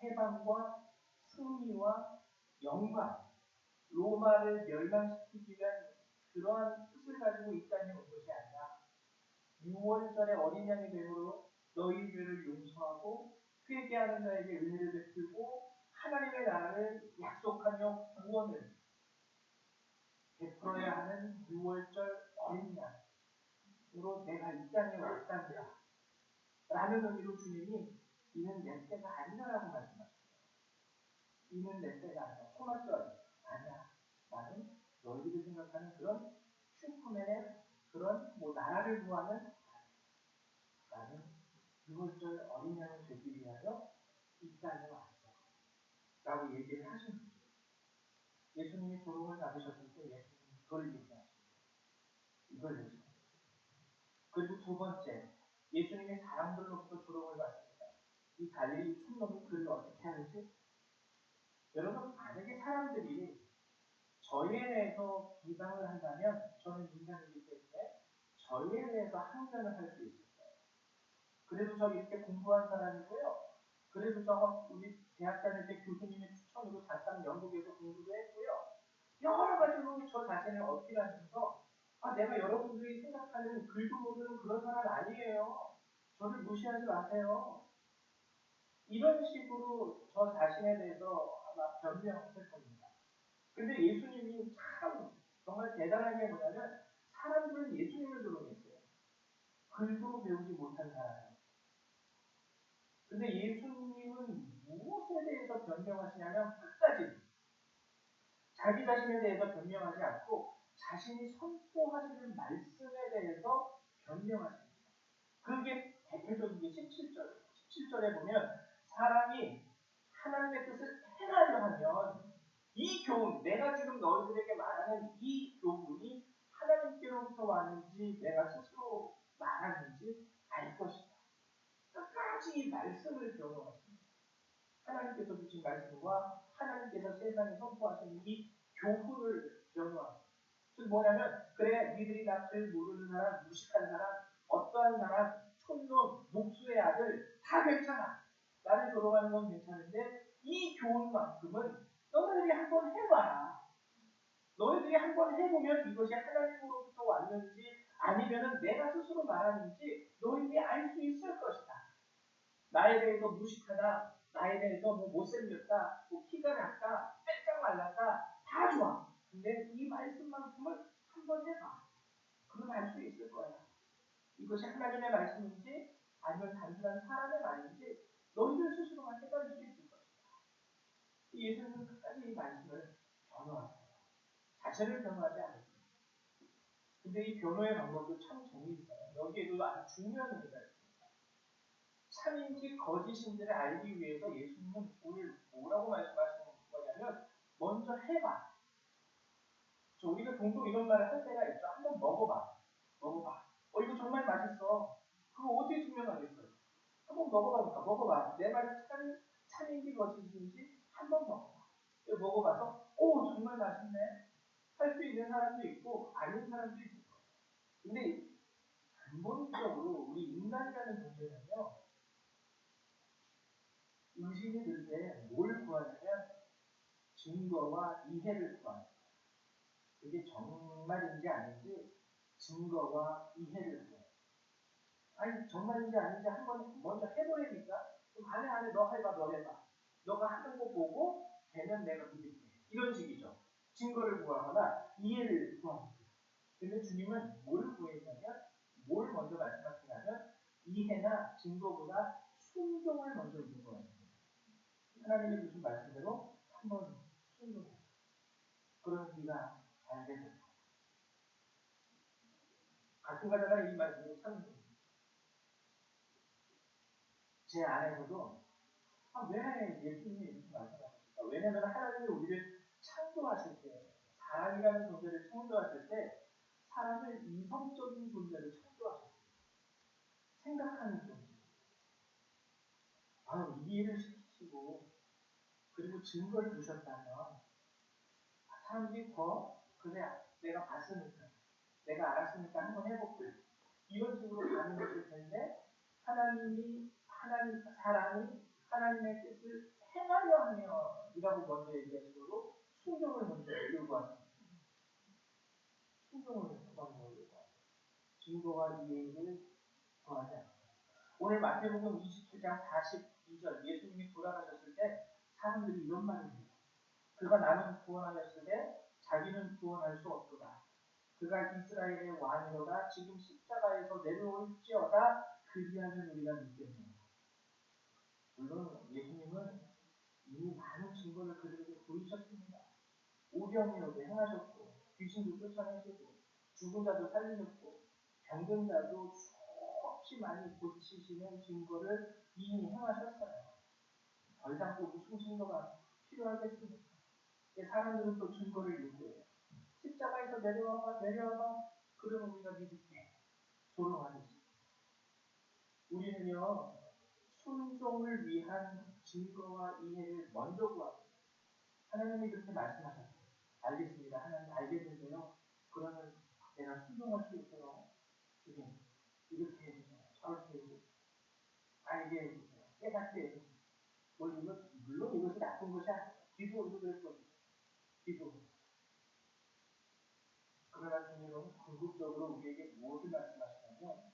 해방과 승리와 영광, 로마를 멸망시키기 위한 그러한 뜻을 가지고 이 땅에 온 것이 아니라 6월절에 어린 양이 됨으로 너희 죄를 용서하고 회개하는 자에게 은혜를 베풀고 하나님의 나라를 약속하며 구원을 베풀어야 하는 6월절 어린 양으로 내가 이 땅에 왔단다 라는 의미로 주님이 이는 내 때가 아니라고 말씀하십니다. 이는 내 때가 아니라 초막절 아니야. 나는 너희들이 생각하는 그런 슈퍼맨의 그런 나라를 구하는, 나는 6월절 어린 양이 되기 위하여 이 땅에 왔어 라고 얘기를 하신 거죠. 예수님이 조롱을 받으셨을 때 예수님이 그걸 얘기하십니다. 이걸 얘기합니다. 그리고 두 번째, 예수님이 사람들로부터 조롱을 받습니다. 이 갈릴리 촌놈이 그를 어떻게 하는지. 여러분, 만약에 사람들이 저희에 대해서 비방을 한다면 저는 인간이기 때문에 저희에 대해서 항변을 할 수 있을 거예요. 그래도 저 이렇게 공부한 사람이고요. 그래도 저 우리 대학 다닐 때 교수님의 추천으로 잠깐 영국에서 공부도 했고요. 여러 가지로 저 자신을 어필하면서 내가 여러분들이 생각하는 글도 모르는 그런 사람 아니에요. 저를 무시하지 마세요. 이런 식으로 저 자신에 대해서 아마 변명했을 겁니다. 근데 예수님이 참 정말 대단한 게 뭐냐면 사람들은 예수님을 조롱했어요. 글도 배우지 못한 사람이에요. 근데 예수님은 무엇에 대해서 변명하시냐면 끝까지 자기 자신에 대해서 변명하지 않고 자신이 선포하시는 말씀에 대해서 변명하십니다. 그게 대표적인 게 17절. 17절에 보면 사람이 하나님의 뜻을 행하려 하면 이 교훈, 내가 지금 너희들에게 말하는 이 교훈이 하나님께로부터 왔는지 내가 스스로 말하는지 알 것이다. 끝까지 이 말씀을 변호하십니다. 하나님께서 주신 말씀과 하나님께서 세상에 선포하시는 이 교훈을 변호합니다. 즉 뭐냐면 그래 니들이 나 글 모르는 사람, 무식한 사람, 어떠한 사람, 촌놈, 목수의 아들 다 괜찮아. 나를 조롱하는 건 괜찮은데 이 교훈만큼은 너희들이 한번 해봐라. 너희들이 한번 해보면 이것이 하나님으로부터 왔는지 아니면 내가 스스로 말하는지 너희들이 알 수 있을 것이다. 나에 대해서 무식하다, 나에 대해서 못생겼다, 키가 작다, 빼짝 말랐다, 다 좋아. 근데 이 말씀만큼은 한번 해봐. 그럼 알 수 있을 거야. 이것이 하나님의 말씀인지 아니면 단순한 사람의 말인지 너희들 스스로가 깨달을 수 있을 것이다. 예수님은 끝까지 이 말씀을 변호하세요. 자신을 변호하지 않으세요. 근데 이 변호의 방법도 참 재미있어요. 여기에도 아주 중요한 의미가 있습니다. 참인지 거짓인지를 알기 위해서 예수님은 오늘 뭐라고 말씀하시는 거냐면 먼저 해봐. 우리가 종종 이런 말을 할 때가 있죠. 한번 먹어봐. 이거 정말 맛있어. 그거 어떻게 증명하겠어요? 한번 먹어봐. 내 말이 참인지 거짓인지 한번 먹어봐. 먹어봐서 정말 맛있네. 할 수 있는 사람도 있고 아닌 사람도 있을 거예요. 근데 근본적으로 우리 인간이라는 존재는요. 의심이 들 때 뭘 구하냐면 증거와 이해를 구합니다. 그게 정말인지 아닌지 증거와 이해를 해요. 아니 정말인지 아닌지 한번 먼저 해보려니까 좀 안에 너 해봐 너 해봐. 너가 하는 거 보고 되면 내가 믿을게. 이런 식이죠. 증거를 구하거나 이해를 구합니다. 근데 주님은 뭘 구했냐면 뭘 먼저 말씀하시냐면 이해나 증거보다 순종을 먼저 요구하십니다. 하나님이 주신 말씀대로 한번 순종해요. 그러면 네가 알게 될 거예요. 가끔 가다가 이 말씀이 참 제 안에서도 왜 예수님이 이렇게 말씀하셨을까? 왜냐하면 하나님이 우리를 창조하실 때 사람이라는 존재를 창조하실 때 사람을 이성적인 존재로 창조하셨어요. 생각하는 존재. 이해를 시키시고 그리고 증거를 주셨다면 사람들이 그래 내가 봤으니까 내가 알았으니까 한번 해볼게 이런 식으로 가는 것일 텐데 사람이 하나님의 뜻을 행하려 하며 이라고 먼저 얘기하시고 순종을 먼저 요구하십니다. 순종을 먼저 요구하십니다. 증거와 이해를 구하지 않습니다. 오늘 마태복음 27장 42절 예수님이 돌아가셨을 때 사람들이 이런 말을 해요. 그가 나는 구원하였을 때 자기는 구원할 수 없도다. 그가 이스라엘의 왕이로다 지금 십자가에서 내려올지어다 그리하면 우리가 믿겠느냐. 물론 예수님은 이미 많은 증거를 그들에게 보이셨습니다. 오병이어도 행하셨고 귀신도 쫓아내시고 죽은 자도 살리셨고 병든 자도 수없이 많이 고치시는 증거를 이미 행하셨어요. 더 이상 또 무슨 증거가 필요하겠습니까? 사람들은 또 증거를 요구해요. 십자가에서 내려와봐. 그러면 우리가 믿을게. 조롱하듯이. 우리는요, 순종을 위한 증거와 이해를 먼저 구합니다. 하나님이 그렇게 말씀하셨어요. 알겠습니다. 하나님 알겠는데요. 그러면 내가 순종할 수 있도록 주님 이렇게 해주세요. 저렇게 해주세요. 알게 해주세요. 깨닫게 해주세요. 물론 이것이 나쁜 것이 아니에요. 기도도 그랬거든요. 기도. 그러나 주님은 궁극적으로 우리에게 무엇을 말씀하시냐면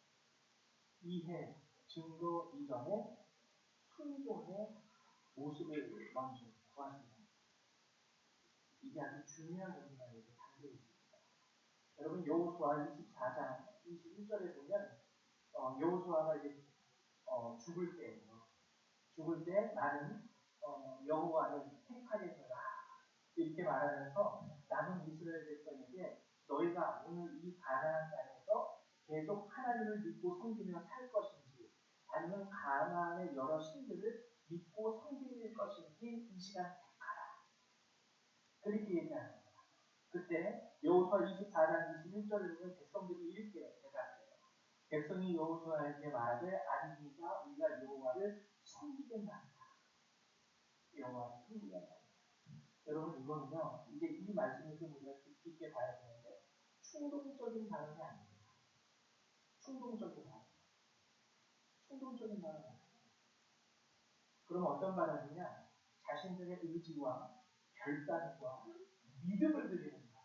이해, 증거 이전에 순종의 모습을 먼저 구하십니다. 이게 아주 중요한 의미가 여기 담겨 있습니다. 여러분 여호수아 24장 21절에 보면 여호수아가 이제 죽을 때 나는 여호와를 택하겠노라 이렇게 말하면서 남은 이스라엘 백성에게 너희가 오늘 이 가나안 땅에서 계속 하나님을 믿고 섬기며 살 것인지 아니면 가나안의 여러 신들을 믿고 섬길 것인지 이 시간 택하라. 그렇게 얘기합니다. 그때 여호수아 24장 21절에 보면 백성들이 이렇게 대답해요. 백성이 여호수아에게 말하되 아니니가 우리가 여호와를 섬기겠나이다. 여호와를 섬기겠나이다. 여러분 이거는요. 이제 이 말씀을 좀 우리가 깊이 있게 봐야 되는데 충동적인 발언이 아닙니다. 충동적인 발언. 그럼 어떤 발언이냐? 자신들의 의지와 결단과 믿음을 드리는 것.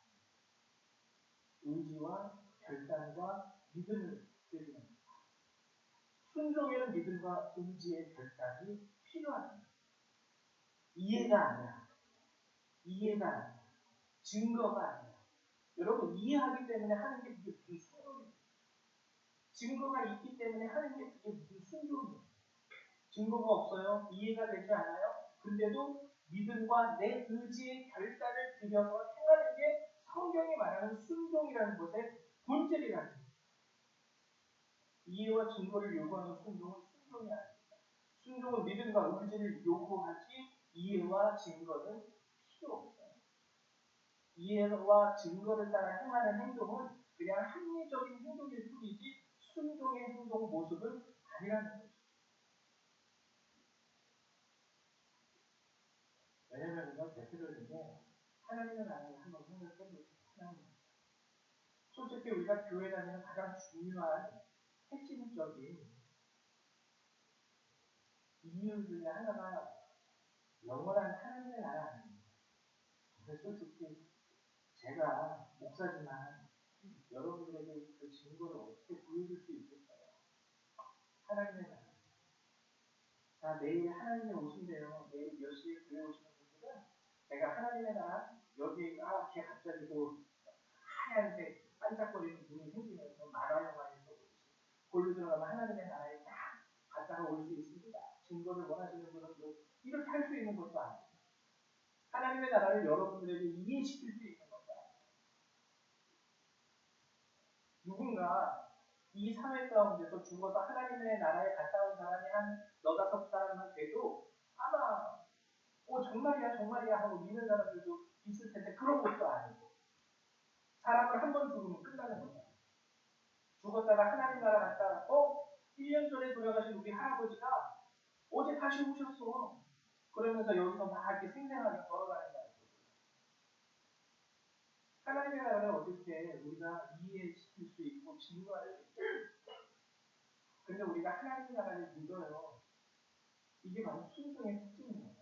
의지와 결단과 믿음을 드리는 것. 순종에는 믿음과 의지의 결단이 필요합니다. 이해가 아니야. 증거가 아니야. 여러분 이해하기 때문에 하는 게 그게 무슨 순종이에요. 증거가 있기 때문에 하는 게 그게 무슨 순종이에요. 증거가 없어요. 이해가 되지 않아요. 근데도 믿음과 내 의지의 결단을 들여서 행하는 게 성경이 말하는 순종이라는 것의 본질이라는 거예요. 이해와 증거를 요구하는 순종은 순종이 아닙니다. 순종은 믿음과 의지를 요구하지 이해와 증거는 필요 없어요. 이해와 증거를 따라 행하는 행동은 그냥 합리적인 행동일 뿐이지 순종의 행동 모습은 아니라는 거죠. 왜냐면요, 대표적인데 하나님은 아니에요. 한번 생각해보세요. 하나님. 솔직히 우리가 교회 다니는 가장 중요한 핵심적인 이유 중에 하나가 영원한 하나님의 나라 아닙니다. 근데 솔직히 제가 목사지만 여러분들에게 그 증거를 어떻게 보여줄 수 있겠어요? 하나님의 나라. 자, 내일 하나님이 오신대요. 내일 몇 시에 교회 오시는 분들은 제가 하나님의 나라 여기가 이렇게 갑자기 그 하얀색 반짝거리는 눈이 생기면서 만화 영화에서 골로 들어가면 하나님의 나라에 딱 갔다가 올 수 있습니다. 증거를 원하시는 분은 뭐 이렇게 할 수 있는 것도 아니고 하나님의 나라를 여러분들에게 이해시킬 수 있는 것도 아니고 누군가 이 사회 가운데서 죽어서 하나님의 나라에 갔다 온 사람이 한 너다섯 사람만 돼도 아마 정말이야 정말이야 하고 믿는 사람들도 있을 텐데 그런 것도 아니고 사람을 한 번 죽으면 끝나는 거잖아요. 죽었다가 하나님 나라 갔다 1년 전에 돌아가신 우리 할아버지가 어제 다시 오셨어. 그러면서 여기서 막 이렇게 생생하게 걸어가는 거예요. 하나님의 나라를 어떻게 우리가 이해시킬 수 있고 증거할 수 있고 근데 우리가 하나님의 나라를 믿어요. 이게 바로 순종의 특징이에요.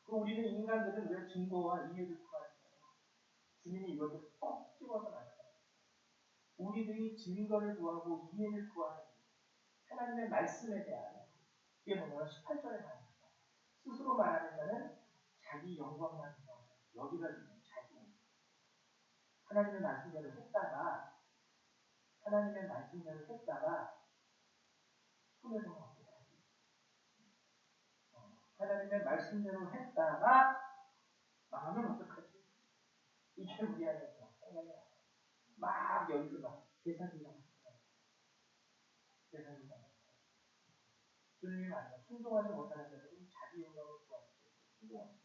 그럼 우리는 인간들은 왜 증거와 이해를 구하는 거예요? 주님이 이것을 꼭 집어서 놨어요. 우리들이 증거를 구하고 이해를 구하는 하나님의 말씀에 대한 그게 뭐냐면 18절에 나옵니다. 스스로 말하는 자는 자기 영광만 더 여기가 지금 자기 하나님의 말씀대로 했다가 손해보면 어떻게 해요? 하나님의 말씀대로 했다가 망하면 어떡하지? 이게 우리 안에서 생각이 나요. 막 여기서 막 계산기가 주님이 말해요. 순종하지 못하는 자들은 자기 영광을 구하시고 순종하지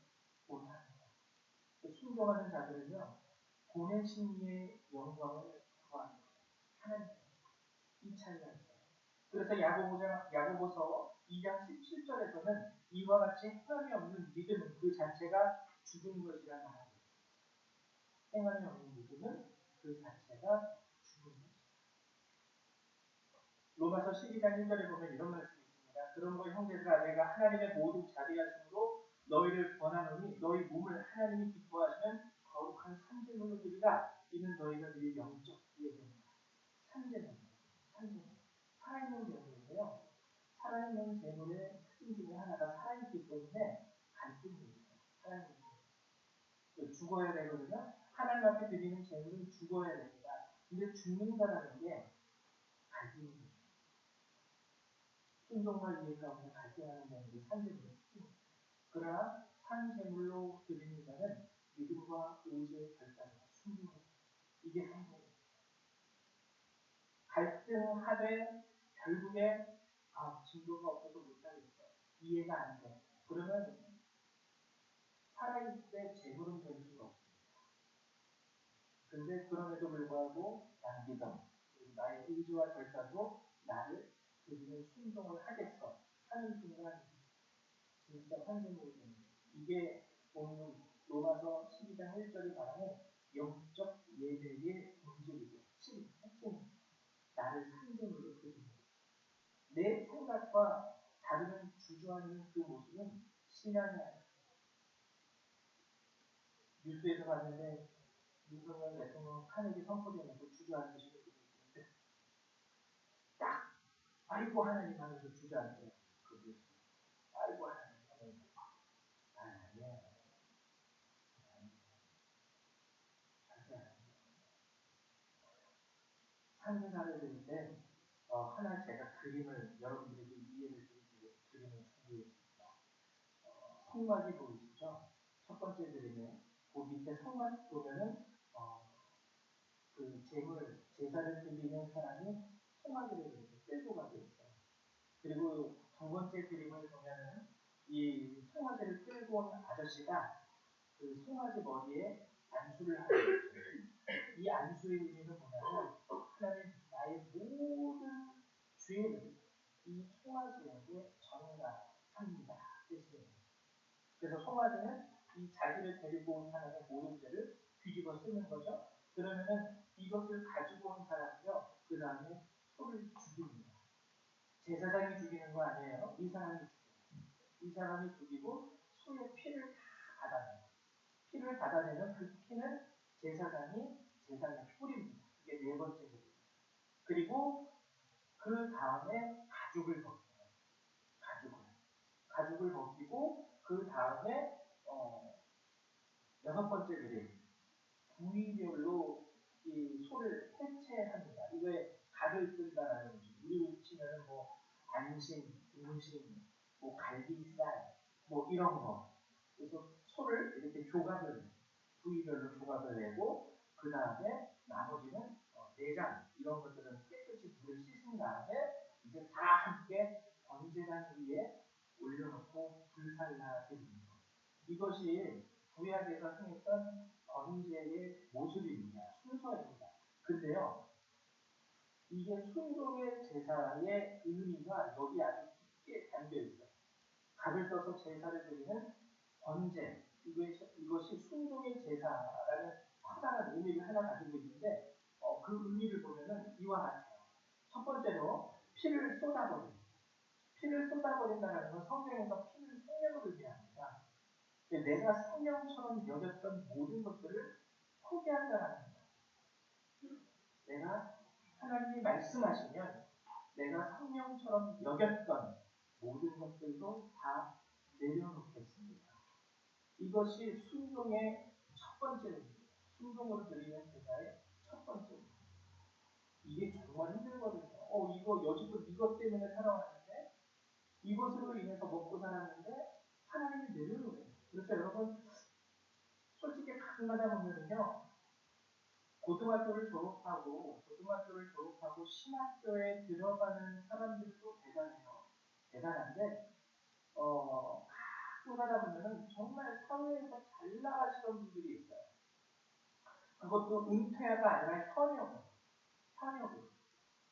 못하는 자. 순종하는 자들은요 본의 심리의 영광을 구하는 하나님 이 차이가 있어요. 그래서 야고보서 2장 17절에서는 이와 같이 행함이 없는 믿음은 그 자체가 죽은 것이라 말합니다. 행함이 없는 믿음은 그 자체가 죽은 것이다. 로마서 12장 1절에 보면 이런 말씀이 있습니다. 그러므로 형제들아 내가 하나님의 모든 자비하심으로 너희를 권하노니 너희 몸을 하나님이 기뻐하시는 거룩한 산재물로 드리라. 이는 너희가 늘 영적 예배입니다. 산재물. 살아있는 재물인데요. 살아있는 재물의 특징 중에 하나가 살아있기 때문에 갈등이에요. 살아있는 재물. 죽어야 되거든요. 하나님 앞에 드리는 재물은 죽어야 됩니다. 근데 죽는다라는 게 갈등이에요. 순종과 이해 가운데 갈등하는 재물이 산재물이에요. 그러나 산재물로 드리는 자는 믿음과 의지의 결단과 순종을 이게 산재물이에요. 갈등하되 결국에 증거가 없어서 못하겠어. 이해가 안 돼. 그러면 살아있을 때 재물은 될 수가 없습니다. 그런데 그럼에도 불구하고 나는 믿음, 나의 의지와 결단으로 나를 드리는 순종을 하겠어 하는 순간 진짜 환생이 됩니다. 이게 오늘 로마서 12장 1절이 말하는 영적 예배의 본질이고 핵심입니다. 나를 상징으로 드립니다. 내 생각과 다른 주저하는 그 모습은 신앙이 아닙니다. 뉴스에서 봤는데 윤석열 대통령 카네기 선포되면서 주저앉는 분들이 있는데 딱 아이고 하나님 하면서 주저앉아요. 그 뉴스. 아이고 하나님 하면서 아니에요. 절대 아니에요. 상사를 드릴 때 하나 제가 그림을 여러분들에게 이해를 드리는 준비했습니다. 성막이 보이시죠? 첫 번째 그림에 그 밑에 성막 보면은 그 제사를 드리는 사람이 송아지를 이렇게 끌고 가고 있어요. 그리고 두 번째 그림을 보면은 이 송아지를 끌고 온 아저씨가 그 송아지 머리에 안수를 하고 있어요. 이 안수의 의미는 뭐냐면 하나님 나의 모든 죄를 이 송아지에게 전가합니다. 뜻이에요. 그래서 송아지는 이 자기를 데리고 온 사람의 모든 죄를 뒤집어 쓰는 거죠. 그러면은 이것을 가지고 온 사람이요. 그 다음에 소를 죽입니다. 제사장이 죽이는 거 아니에요. 이 사람이 죽여요. 이 사람이 죽이고 소의 피를 다 받아내요. 피를 받아내면 그 피는 제사장이 제사장의 뿌리입니다. 이게 네 번째 제사입니다. 그리고 그 다음에 가죽을 벗겨요. 가죽을 벗기고 그 다음에 여섯 번째 그림 부위별로 이 소를 해체합니다. 이거에 갈을 뜬다라는 거죠. 우리로 치면 뭐 안심, 등심, 뭐 갈비살, 뭐 이런 거. 그래서 소를 이렇게 부위별로 조각을 내고 그 다음에 나머지는 내장 이런 것들은 깨끗이 물을 씻은 다음에 이제 다 함께 번제단 위에 올려놓고 불살라 드립니다. 이것이 구약에서 행했던 번제의 모습입니다. 순서입니다. 근데요, 이게 순종의 제사의 의미가 여기 아주 깊게 담겨 있어요. 각을 떠서 제사를 드리는 번제, 이것이 순종의 제사라는 커다란 의미를 하나 가지고 있는데 그 의미를 보면은 이와 같아요. 첫 번째로 피를 쏟아버린다는 건 성경에서 피는 생명을 의미합니다. 내가 생명처럼 여겼던 모든 것들을 포기한다는 거예요. 내가 하나님이 말씀하시면 내가 생명처럼 여겼던 모든 것들도 다 내려놓겠습니다. 이것이 순종의 첫 번째입니다. 순종으로 드리는 제사의 첫 번째입니다. 이게 정말 힘들거든요. 이거 여지껏 이것 때문에 살아왔는데 이것으로 인해서 먹고 살았는데 하나님이 내려놓으래요. 그래서 여러분 솔직히 가끔가다 보면요. 고등학교를 졸업하고 신학교에 들어가는 사람들도 대단해요. 대단한데 가끔가다 보면은 정말 사회에서 잘 나가시던 분들이 있어요. 그것도 은퇴가 아니라 현역으로.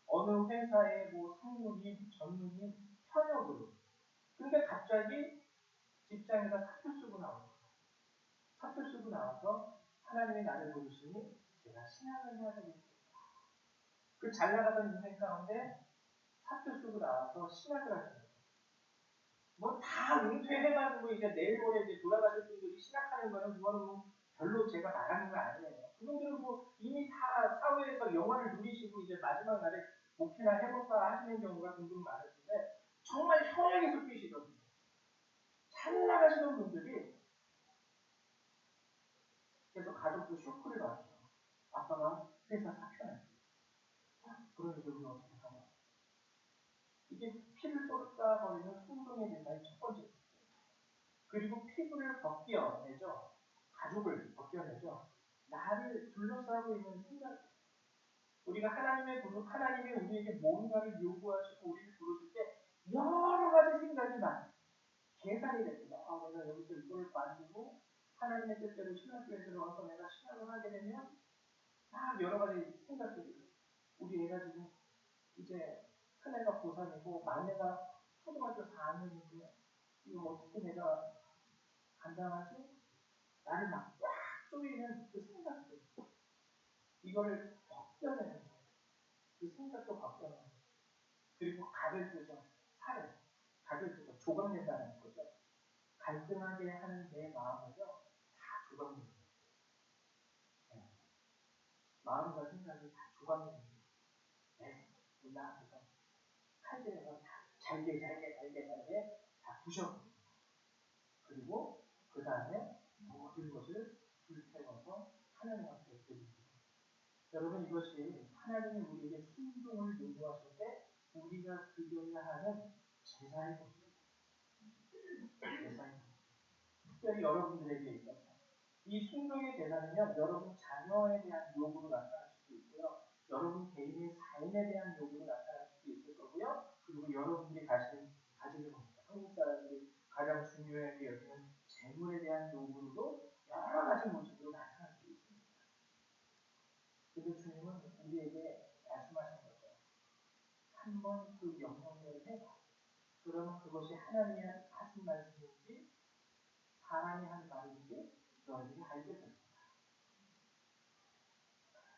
어느 회사의 뭐 상무님, 전무님, 현역으로. 근데 갑자기 직장에서 사표 쓰고 나와서 하나님이 나를 부르시니 제가 신앙을 해야 되겠습니다. 그 잘 나가던 인생 가운데 사표 쓰고 나와서 신학을 하시는 거예요. 뭐 다 은퇴해가지고 이제 내일 모레 이제 돌아가실 분들이 신학하는 거는 그거는 뭐 별로 제가 말하는 거 아니에요. 그분들은 뭐 이미 다 사회에서 영화를 누리시고 이제 마지막 날에 목회나 해볼까 하시는 경우가 종종 많으신데 정말 현역에서 뛰시거든요. 잘 나가시는 분들이 그래서 가족도 쇼크를 받죠. 아빠가 회사 사표냈어요. 그러니 우리는 어떻게 하냐. 이게 피를 쏟아버리는 순종의 제사의 첫 번째. 그리고 피부를 벗겨내죠. 가죽을 벗겨내죠. 나를 둘러싸고 있는 생각. 우리가 하나님이 우리에게 뭔가를 요구하시고 우리를 부르실 때 여러 가지 생각이 나. 계산이 됩니다. 내가 여기서 이걸 관두고 하나님의 뜻대로 신학교에 들어가서 내가 신학을 하게 되면 막 여러 가지 생각들이. 우리 애가 지금 이제 큰애가 고3이고 막내가 초등학교 4학년인데 이거 어떻게 내가 감당하지? 나를 막 꽉 조이는 그 생각들. 이거를 벗겨내는 거예요. 그 생각도 벗겨내는 거예요. 그리고 각을 뜨죠. 각을 뜨죠. 조각낸다는 거죠. 갈등하게 하는 내 마음을요, 다 조각냅니다. 네. 마음과 생각이 다 조각냅니다. 네. 나한테서 칼질해서 다 잘게 다 부셔버립니다. 그리고 그 다음에 모든 것을 불태워서 하나님 앞에 드립니다. 여러분 이것이 하나님이 우리에게 순종을 요구하실 때 우리가 드려야 하는 제사의 모습입니다. 특별히 여러분들에게 있어서 이 순종의 제사는요, 여러분 자녀에 대한 요구로 나타날 수도 있고요, 여러분 개인의 삶에 대한 요구로 나타날 수도 있을 거고요, 그리고 여러분들이 가지는 겁니다. 한국 사람들이 가장 중요하게 여기는 재물에 대한 요구로도 여러 가지 모습으로 나타날 수 있습니다. 그래서 주님은 우리에게 말씀하신 거죠. 한번 그 명령대로 해봐. 그러면 그것이 하나님이 하신 말씀인지 사람이 한 말인지 너희들이 알게 됩니다.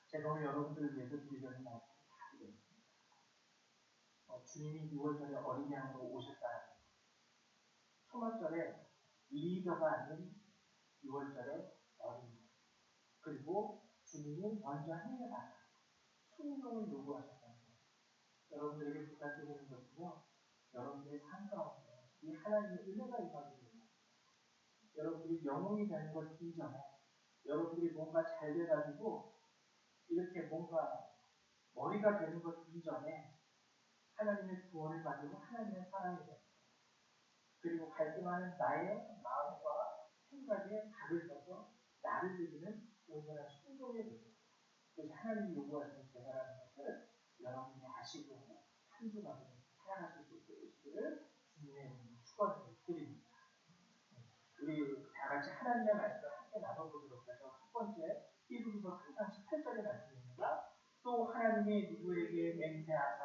제가 오늘 여러분들을 위해서 드리려는 말씀을 다 드렸습니다. 주님이 6월절에 어린 양으로 오셨다는 것. 초막절에 리더가 아닌 6월절에 어린 양. 그리고 주님이 먼저 행해라. 순종을 요구하셨다는 거예요. 여러분들에게 부탁드리는 것은요, 여러분들의 삶 가운데 이 하나님의 은혜가 임하게 됩니다. 여러분들이 영웅이 되는 것 이전에 여러분들이 뭔가 잘 돼가지고 이렇게 뭔가 머리가 되는 것 이전에 하나님의 구원을 받고 하나님의 사랑이 됩니다. 그리고 갈등하는 나의 마음과 생각에 답을 써서 나를 드리는 온전한 순종의 모습. 그래서 하나님이 요구하시는 제사라는 것을 여러분이 아시고 한 주간을 살아가실 수 있게 되시기를 주님의 이름으로 축원을 드립니다. 우리 다 같이 하나님의 말씀을 함께 나눠보도록 하죠. 첫 번째, 히브리서 3장 18절의 말씀입니다. 또 하나님이 누구에게 맹세하사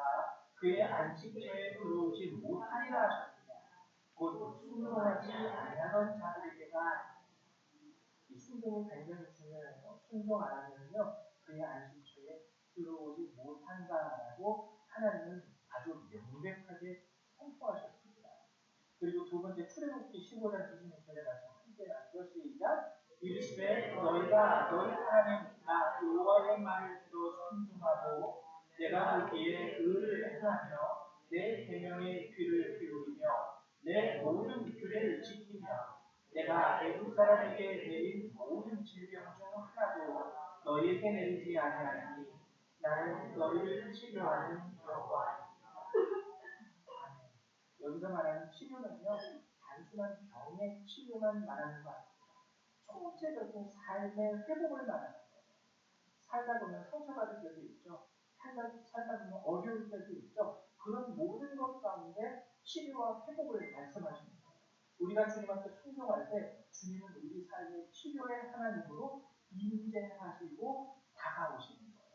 그의 안식처에 들어오지 못하리라 하셨느냐. 곧 순종하지 아니하던 자들에게가. 이 순종이 굉장히 중요해요. 순종 안 하면요, 그의 안식처에 들어오지 못한다라고 하나님은 아주 명백하게 선포하셨습니다. 그리고 두 번째, 출애굽기 15장 26절에 말씀 함께 나누죠. 시작. 이르시되 너희가 너희 하나님 나 여호와의 말을 들어 순종하고 내가 보기에 의를 행하며 내 계명의 귀를 기울이며 내 모든 규례를 지키며 내가 애국 사람에게 내린 모든 질병 중 하나도 너희에게 내리지 아니하니 나는 너희를 치료하는 여호와이다. 여기서 말하는 치료는요, 단순한 병의 치료만 말하는 거 아닙니다. 총체적인 삶의 회복을 말하는 거예요. 살다 보면 상처받을 때도 있죠. 살다 보면 어려울 때도 있죠. 그런 모든 것 가운데 치료와 회복을 말씀하시는 거예요. 우리가 주님한테 순종할 때 주님은 우리 삶의 치료의 하나님으로 임재하시고 다가오시는 거예요.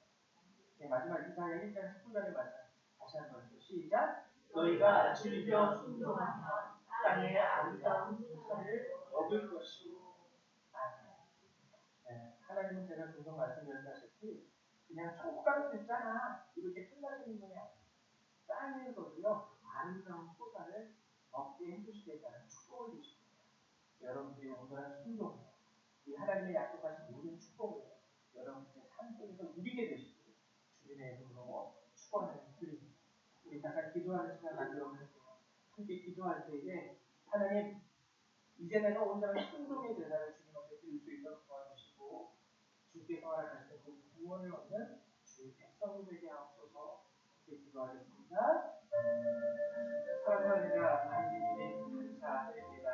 네, 마지막 이사야 1장 19절의 말씀 다시 한번 시작. 너희가 즐겨 순종하면 땅의 아름다운 풍성을 얻을 것이고. 네, 하나님은 제가 종종 말씀드렸다시피 그냥 천국 가면 됐잖아 이렇게 끝나시는 분이 아니에요. 땅에서도요 아름다운 포사를 얻게 해주시겠다는 축복을 주십니다. 여러분들이 온전한 순종, 이 하나님의 약속하신 모든 축복을 여러분들의 삶 속에서 누리게 되시길 주님의 이름으로 축원을 드립니다. 우리 잠깐 기도하는 시간 만들어 볼게요. 함께 기도할 때에 하나님, 이제 내가 온전한 순종의 제사를 주님 앞에 드릴 수 있도록 도와주시고 주께서 허락하시는 그 구원을 얻는 주의 백성이 되게 하옵소서. 함께 기도하겠습니다. 사랑하느라 하나님께 감사드립니다.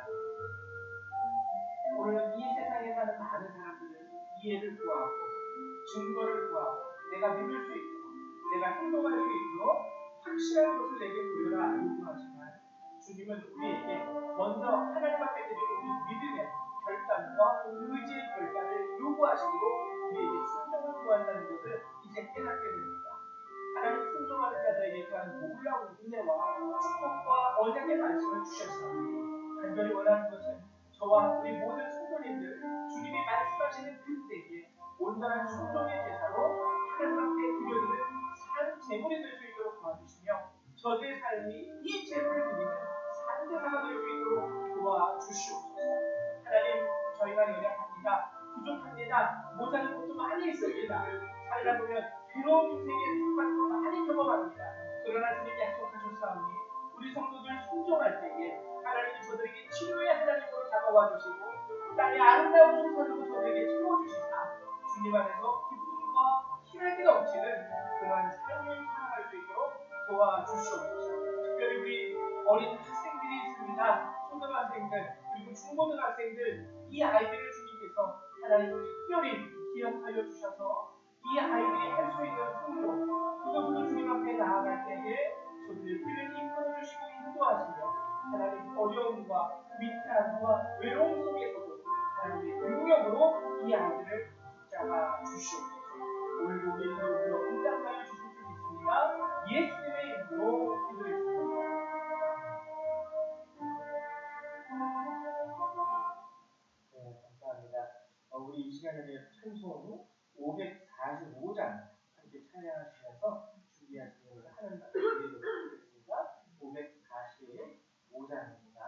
오늘 이 세상에 사는 많은 사람들은 이해를 구하고 증거를 구하고 내가 믿을 수 있도록 내가 행동할 수 있도록 확실한 것을 내게 보여라 요구하지만 주님은 우리에게 먼저 하나님 앞에 드리는 우리 믿음의 결단과 의지의 결단을 요구하시고 우리에게 순종을 구한다는 것을 이제 깨닫게 됩니다. 하나님 순종하는 자들에게 또한 놀라운 은혜와 축복과 언약의 말씀을 주셨습니다. 간절히 원하는 것은 저와 우리 모든 성도님들 주님이 말씀하시는 그때에 온전한 순종의 제사로 하나님 앞에 드려지는 산 제물이 될 수 있도록 도와주시며 저들의 삶이 이 제물을 드리는 산제사가 될 수 있도록 도와주시옵소서. 하나님, 저희가 연약합니다. 부족합니다. 모자른 것도 많이 있습니다. 살다 보면 괴로운 인생의 순간도 많이 경험합니다. 그러나 주님 약속하셨사오니 우리 성도들 순종할 때에 하나님이 저들에게 치료의 하나님으로 다가와 주시고 땅의 아름다운 풍선으로 저들에게 채워주시사 주님 안에서 기쁨과 희락이 넘치는 그러한 삶을 살아갈 수 있도록 도와주시옵소서. 특별히 우리 어린 학생들이 있습니다. 초등학생들 그리고 중고등학생들, 이 아이들을 주님께서 하나님 특별히 기억하여 주셔서 이 아이들이 할 수 있는 순종, 그것으로 주님 앞에 나아갈 때에 저들을 편히 이끌어주시고 인도하시며 하나님 어려움과 위태함과 외로움 속에서도 하나님의 능력으로 이 아이들을 붙잡아 주시옵소서. 오늘도 우리 이름으로 응답하여 주실 수 있습니다. 예수님의 이름으로 기도했습니다. 네, 감사합니다. 우리 이 시간에 찬송 545장 함께 찬양하시면서 준비하시는 하는 말씀 드리도록 하겠습니다. 545장입니다.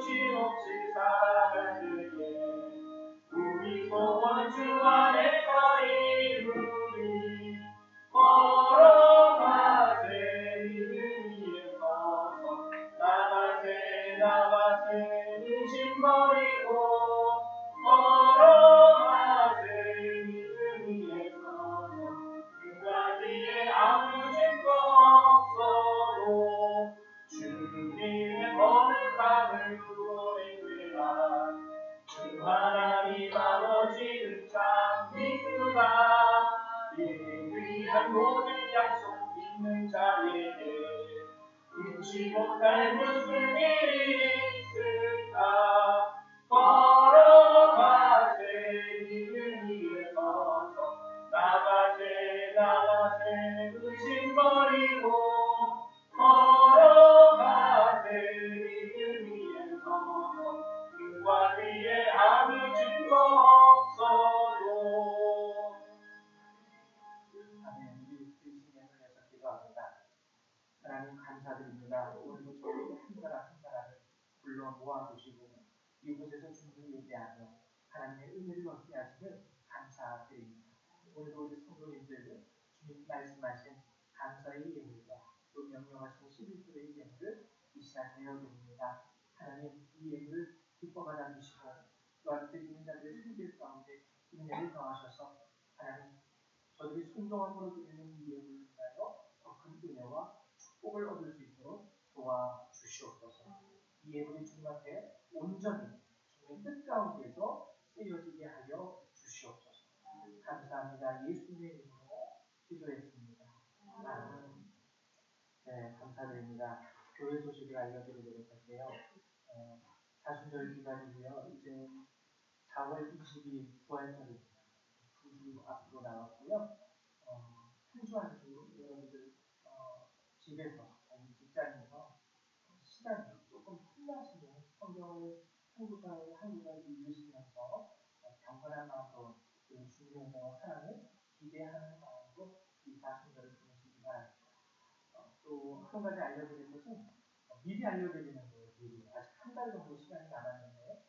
거침없이 살아가기에 우리 소원 주 안에서 이루리 걸어가세 이름 위에 서서 나가세 의심 버리고 걸어가세 이름 위에 서서 누가 뒤에 아무 증거 없어도 주님의 거룩함을 구원해라 주 하나님 아버지는 참 믿으라 이를 위한 모든 약속 있는 자에게 잊지 못할 무슨 일이 있을까 걸어가세 이름 위에 서서 나가세 의심 버리고 걸어가세 이름 위에 서서 그와 뒤에 아무 증거 없어도 아멘. 우리 예수님을 위해서 기도합니다. 하나님 감사드립니다. 오늘도 저희에게 한 사람 한 사람을 불러 모아주시고 이곳에서 주님을 예배하며 하나님의 은혜를 얻게 하시길 감사드립니다. 오늘도 우리 성도님들 주님 말씀하신 감사의 예물과 또 명령하신 11조의 예물을 이 시간 내어드립니다. 하나님 이 예물을 기뻐 받아주시고 또한 드리는 자들의 손길 가운데 은혜를 더하셔서 하나님 저들이 순종함으로 드리는 이 예물을 인하여 더 큰 은혜와 축복을 얻을 수 있도록 도와주시옵소서. 이 예물이 주님 앞에 온전히 주님의 뜻 가운데서 쓰여지게 하여 주시옵소서. 감사합니다. 예수님의 이름으로 기도했습니다. 아멘. 네, 감사드립니다. 교회 소식을 알려드리도록 할게요. 사순절 기간이고요. 이제 4월 20일 부활절입니다. 2주 앞으로 나왔고요. 한 주 한 주 여러분들 집에서 아니면 직장에서 시간이 조금 틈나시면 성경을 한국어를 읽으시면서 경건한 마음으로 주님의 은혜와 사랑을 기대하는 마음으로 이 사순절을 보내시기 바랍니다. 또 한 가지 알려드릴 것은 미리 알려드리는 거예요. 미리. 아직 한 달 정도 시간이 남았는데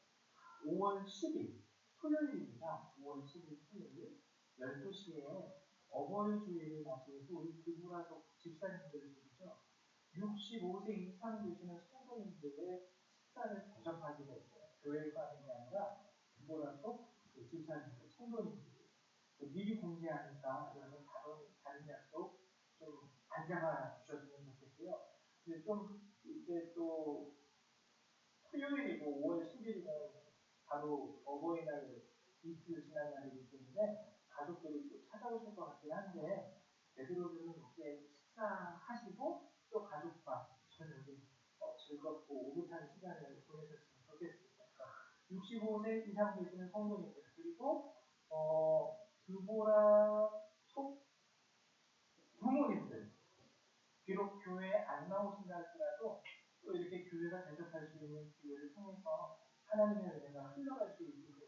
5월 10일 토요일입니다. 5월 10일 토요일 12시에 어버이 주일을 맞이해서 우리 구부라도 집사님들이죠. 65세 이상 되시는 성도님들의 식사를 대접하기로 했어요. 교회에 가는 게 아니라 구부라도 집사님들, 성도님들 미리 공지하니까 여러분 바로 다른 약속 좀 안 잡아 주셨으면 좋겠고요. 근데 좀 이제 또 토요일이고 5월 10일이면 바로 어버이날 이틀 지난 날이기 때문에 가족들이 또 찾아오실 것 같긴 한데 되도록이면 이렇게 식사하시고 또 가족과 저녁에 즐겁고 오붓한 시간을 보내셨으면 좋겠습니다. 65세 이상 되시는 성도님들 그리고 두보라 속 부모님들 비록 교회에 안 나오신다 할지라도 또 이렇게 교회가 대접할 수 있는 기회를 통해서 하나님의 은혜가 흘러갈 수 있기 때문에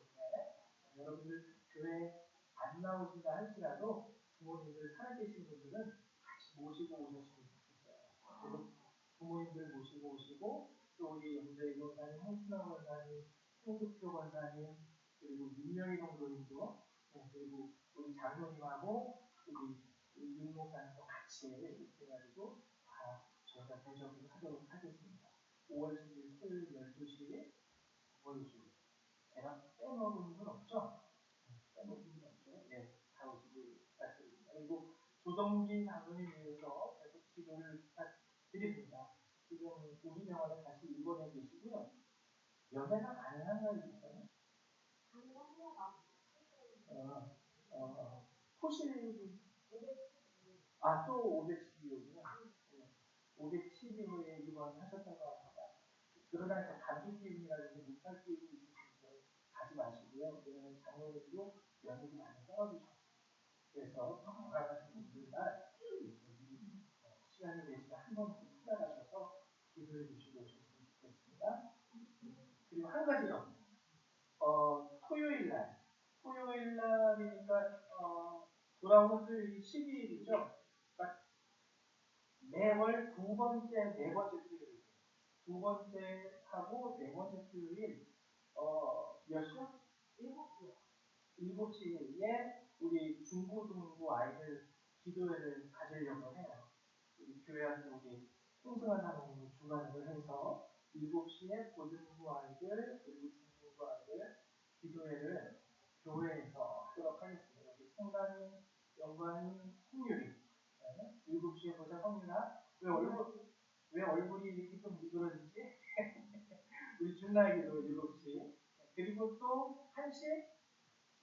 여러분들 교회에 안 나오신다 할지라도 부모님들 살아계신 분들은 같이 모시고 오셨으면 좋겠어요. 그리고 부모님들 모시고 오시고 또 우리 영재 권사님, 홍순아 권사님, 홍국표 권사님 그리고 윤명희 성도님도 그리고 우리 장로님하고 우리 윤목사님도 같이 이렇게 해가지고 다 저희가 대접을 하도록 하겠습니다. 5월 10일 토요일 12시에 보여주고 제가 빼먹은 건 없죠? 빼먹은 건 없죠? 네, 다 오시길 부탁드립니다. 그리고 조정진 장로님 위해서 계속 기도를 부탁드립니다. 지금 우리 병원에 다시 입원해 계시고요. 연애가 가능한 날이니까요. 토실 또 512호군요. 512호에 입원하셨다고 합니다. 그러다 이제 감기 기운이라든지 물살 기운이 있으시면 가지 마시고요. 왜냐하면 장로님도 면역이 많이 떨어지셨어요. 그래서 건강하신 분들만 시간이 되시면 한 번씩 찾아가셔서 기도해 주시고 오셨으면 좋겠습니다. 그리고 한 가지 더. 토요일 날이니까 돌아오는 토요일이 12일이죠. 그러니까 매월 네 번째 토요일. 두 번째 하고 네 번째 토요일 몇 시요? 7시요. 7시에 우리 중고등부 아이들 기도회를 가지려고 해요. 우리 교회한테 우리 풍성한 하나님을 주관을 해서 7시에 고등부 아이들 그리고 중고등부 아이들 기도회를 교회에서 하도록 하겠습니다. 우리 성당인 영광인 성률이 7시에 보자. 성률아 왜 얼굴이 이렇게 좀 미끄러지지? 우리 준나에게도 7시 그리고 또 1시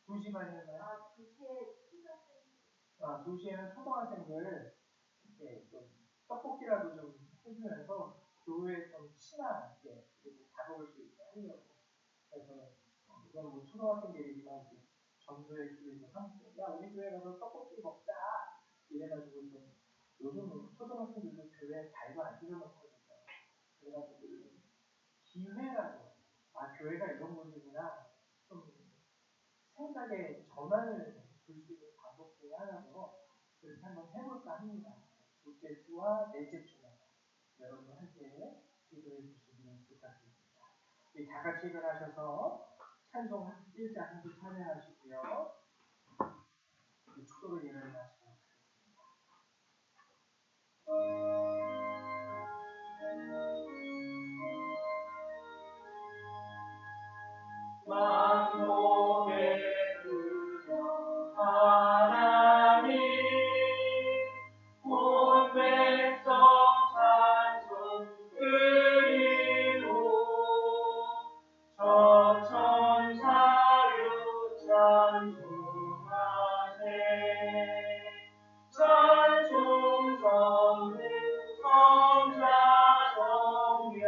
2시 반이었나요? 2시에는 초등학생들 이렇게 좀 떡볶이라도 좀 해주면서 교회에 좀 친하게 그리고 다가올 수 있게 하려고. 그래서 이건 뭐 초등학생들이지만 전도의 교회도 삼고 야 우리 교회 가서 떡볶이 먹자 이래가지고 좀 요즘 초등학생들도 교회에 발도 안 들여놓거든요. 그래가지고 기회라도 교회가 이런 곳이구나 좀 생각의 전환을 줄 수 있는 방법 중에 하나로 그렇게 한번 해볼까 합니다. 둘째 주와 넷째 주에 여러분 함께 기도해 주시기를 부탁드립니다. 우리 다 같이 일어나셔서 찬송 1장 함께 찬양하시고요. 축도를 예배를 마치도록 하겠습니다. 만복의 구주 하나님 온 백성 찬송 드리고 천천사유 찬송하세 찬송 성부 성자 성령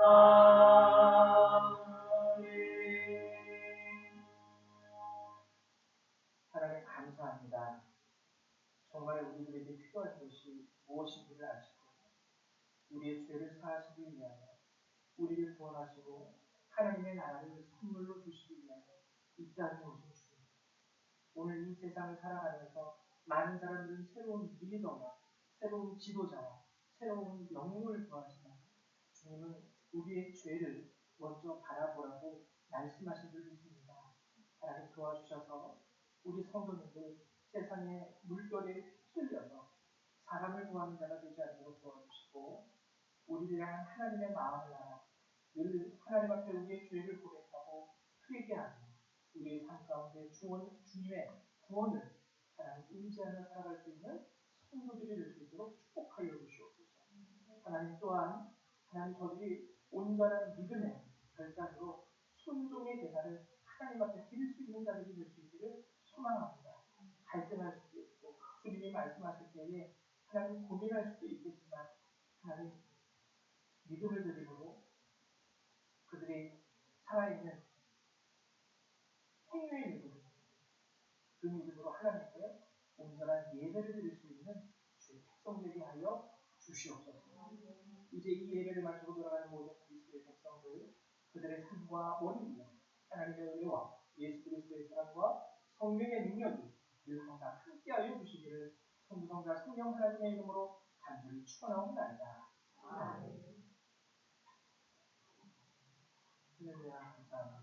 아멘. 하나님 감사합니다. 정말 우리들에게 필요한 것이 무엇인지를 아시고 우리의 죄를 사하시기 위하여 우리를 구원하시고 하나님의 나라를 선물로 주시기 위하여 이 땅에 오신 주님. 오늘 이 세상을 살아가면서 많은 사람들은 새로운 리더와 새로운 지도자와 새로운 영웅을 구하지만 주님은 우리의 죄를 먼저 바라보라고 말씀하신 줄 믿습니다. 하나님 도와주셔서 우리 성도님들 세상의 물결에 휩쓸려서 사람을 구하는 자가 되지 않도록 도와주시고 우리를 향한 하나님의 마음을 알아 늘 하나님 앞에 우리의 죄를 고백하고 회개하며 우리의 삶 가운데 주님의 구원을 하나님 의지하며 살아갈 수 있는 성도들이 될 수 있도록 축복하여 주시옵소서. 하나님 또한 하나님 저들이 온전한 믿음의 결단으로 순종의 대사를 하나님 앞에 드릴 수 있는 자들이 될 수 있기를 소망합니다. 갈등할 수도 있고 주님이 말씀하실 때에 하나님 고민할 수도 있겠지만 하나님 믿음을 드림으로 그들이 살아있는 행위의 믿음 그 믿음으로 하나님께 온전한 예배를 드릴 수 있는 주의 백성되게 하여 주시옵소서. 이제 이 예배를 마치고 돌아가는 모든 그리스도의 백성들 그들의 삶과 머리 위에 하나님의 은혜와 예수 그리스도의 사랑과 성령의 능력이 늘 항상 함께하여 주시기를 성부성자 성령 하나님의 이름으로 간절히 축원하옵나이다. 아멘. 할렐루야 감사합니다.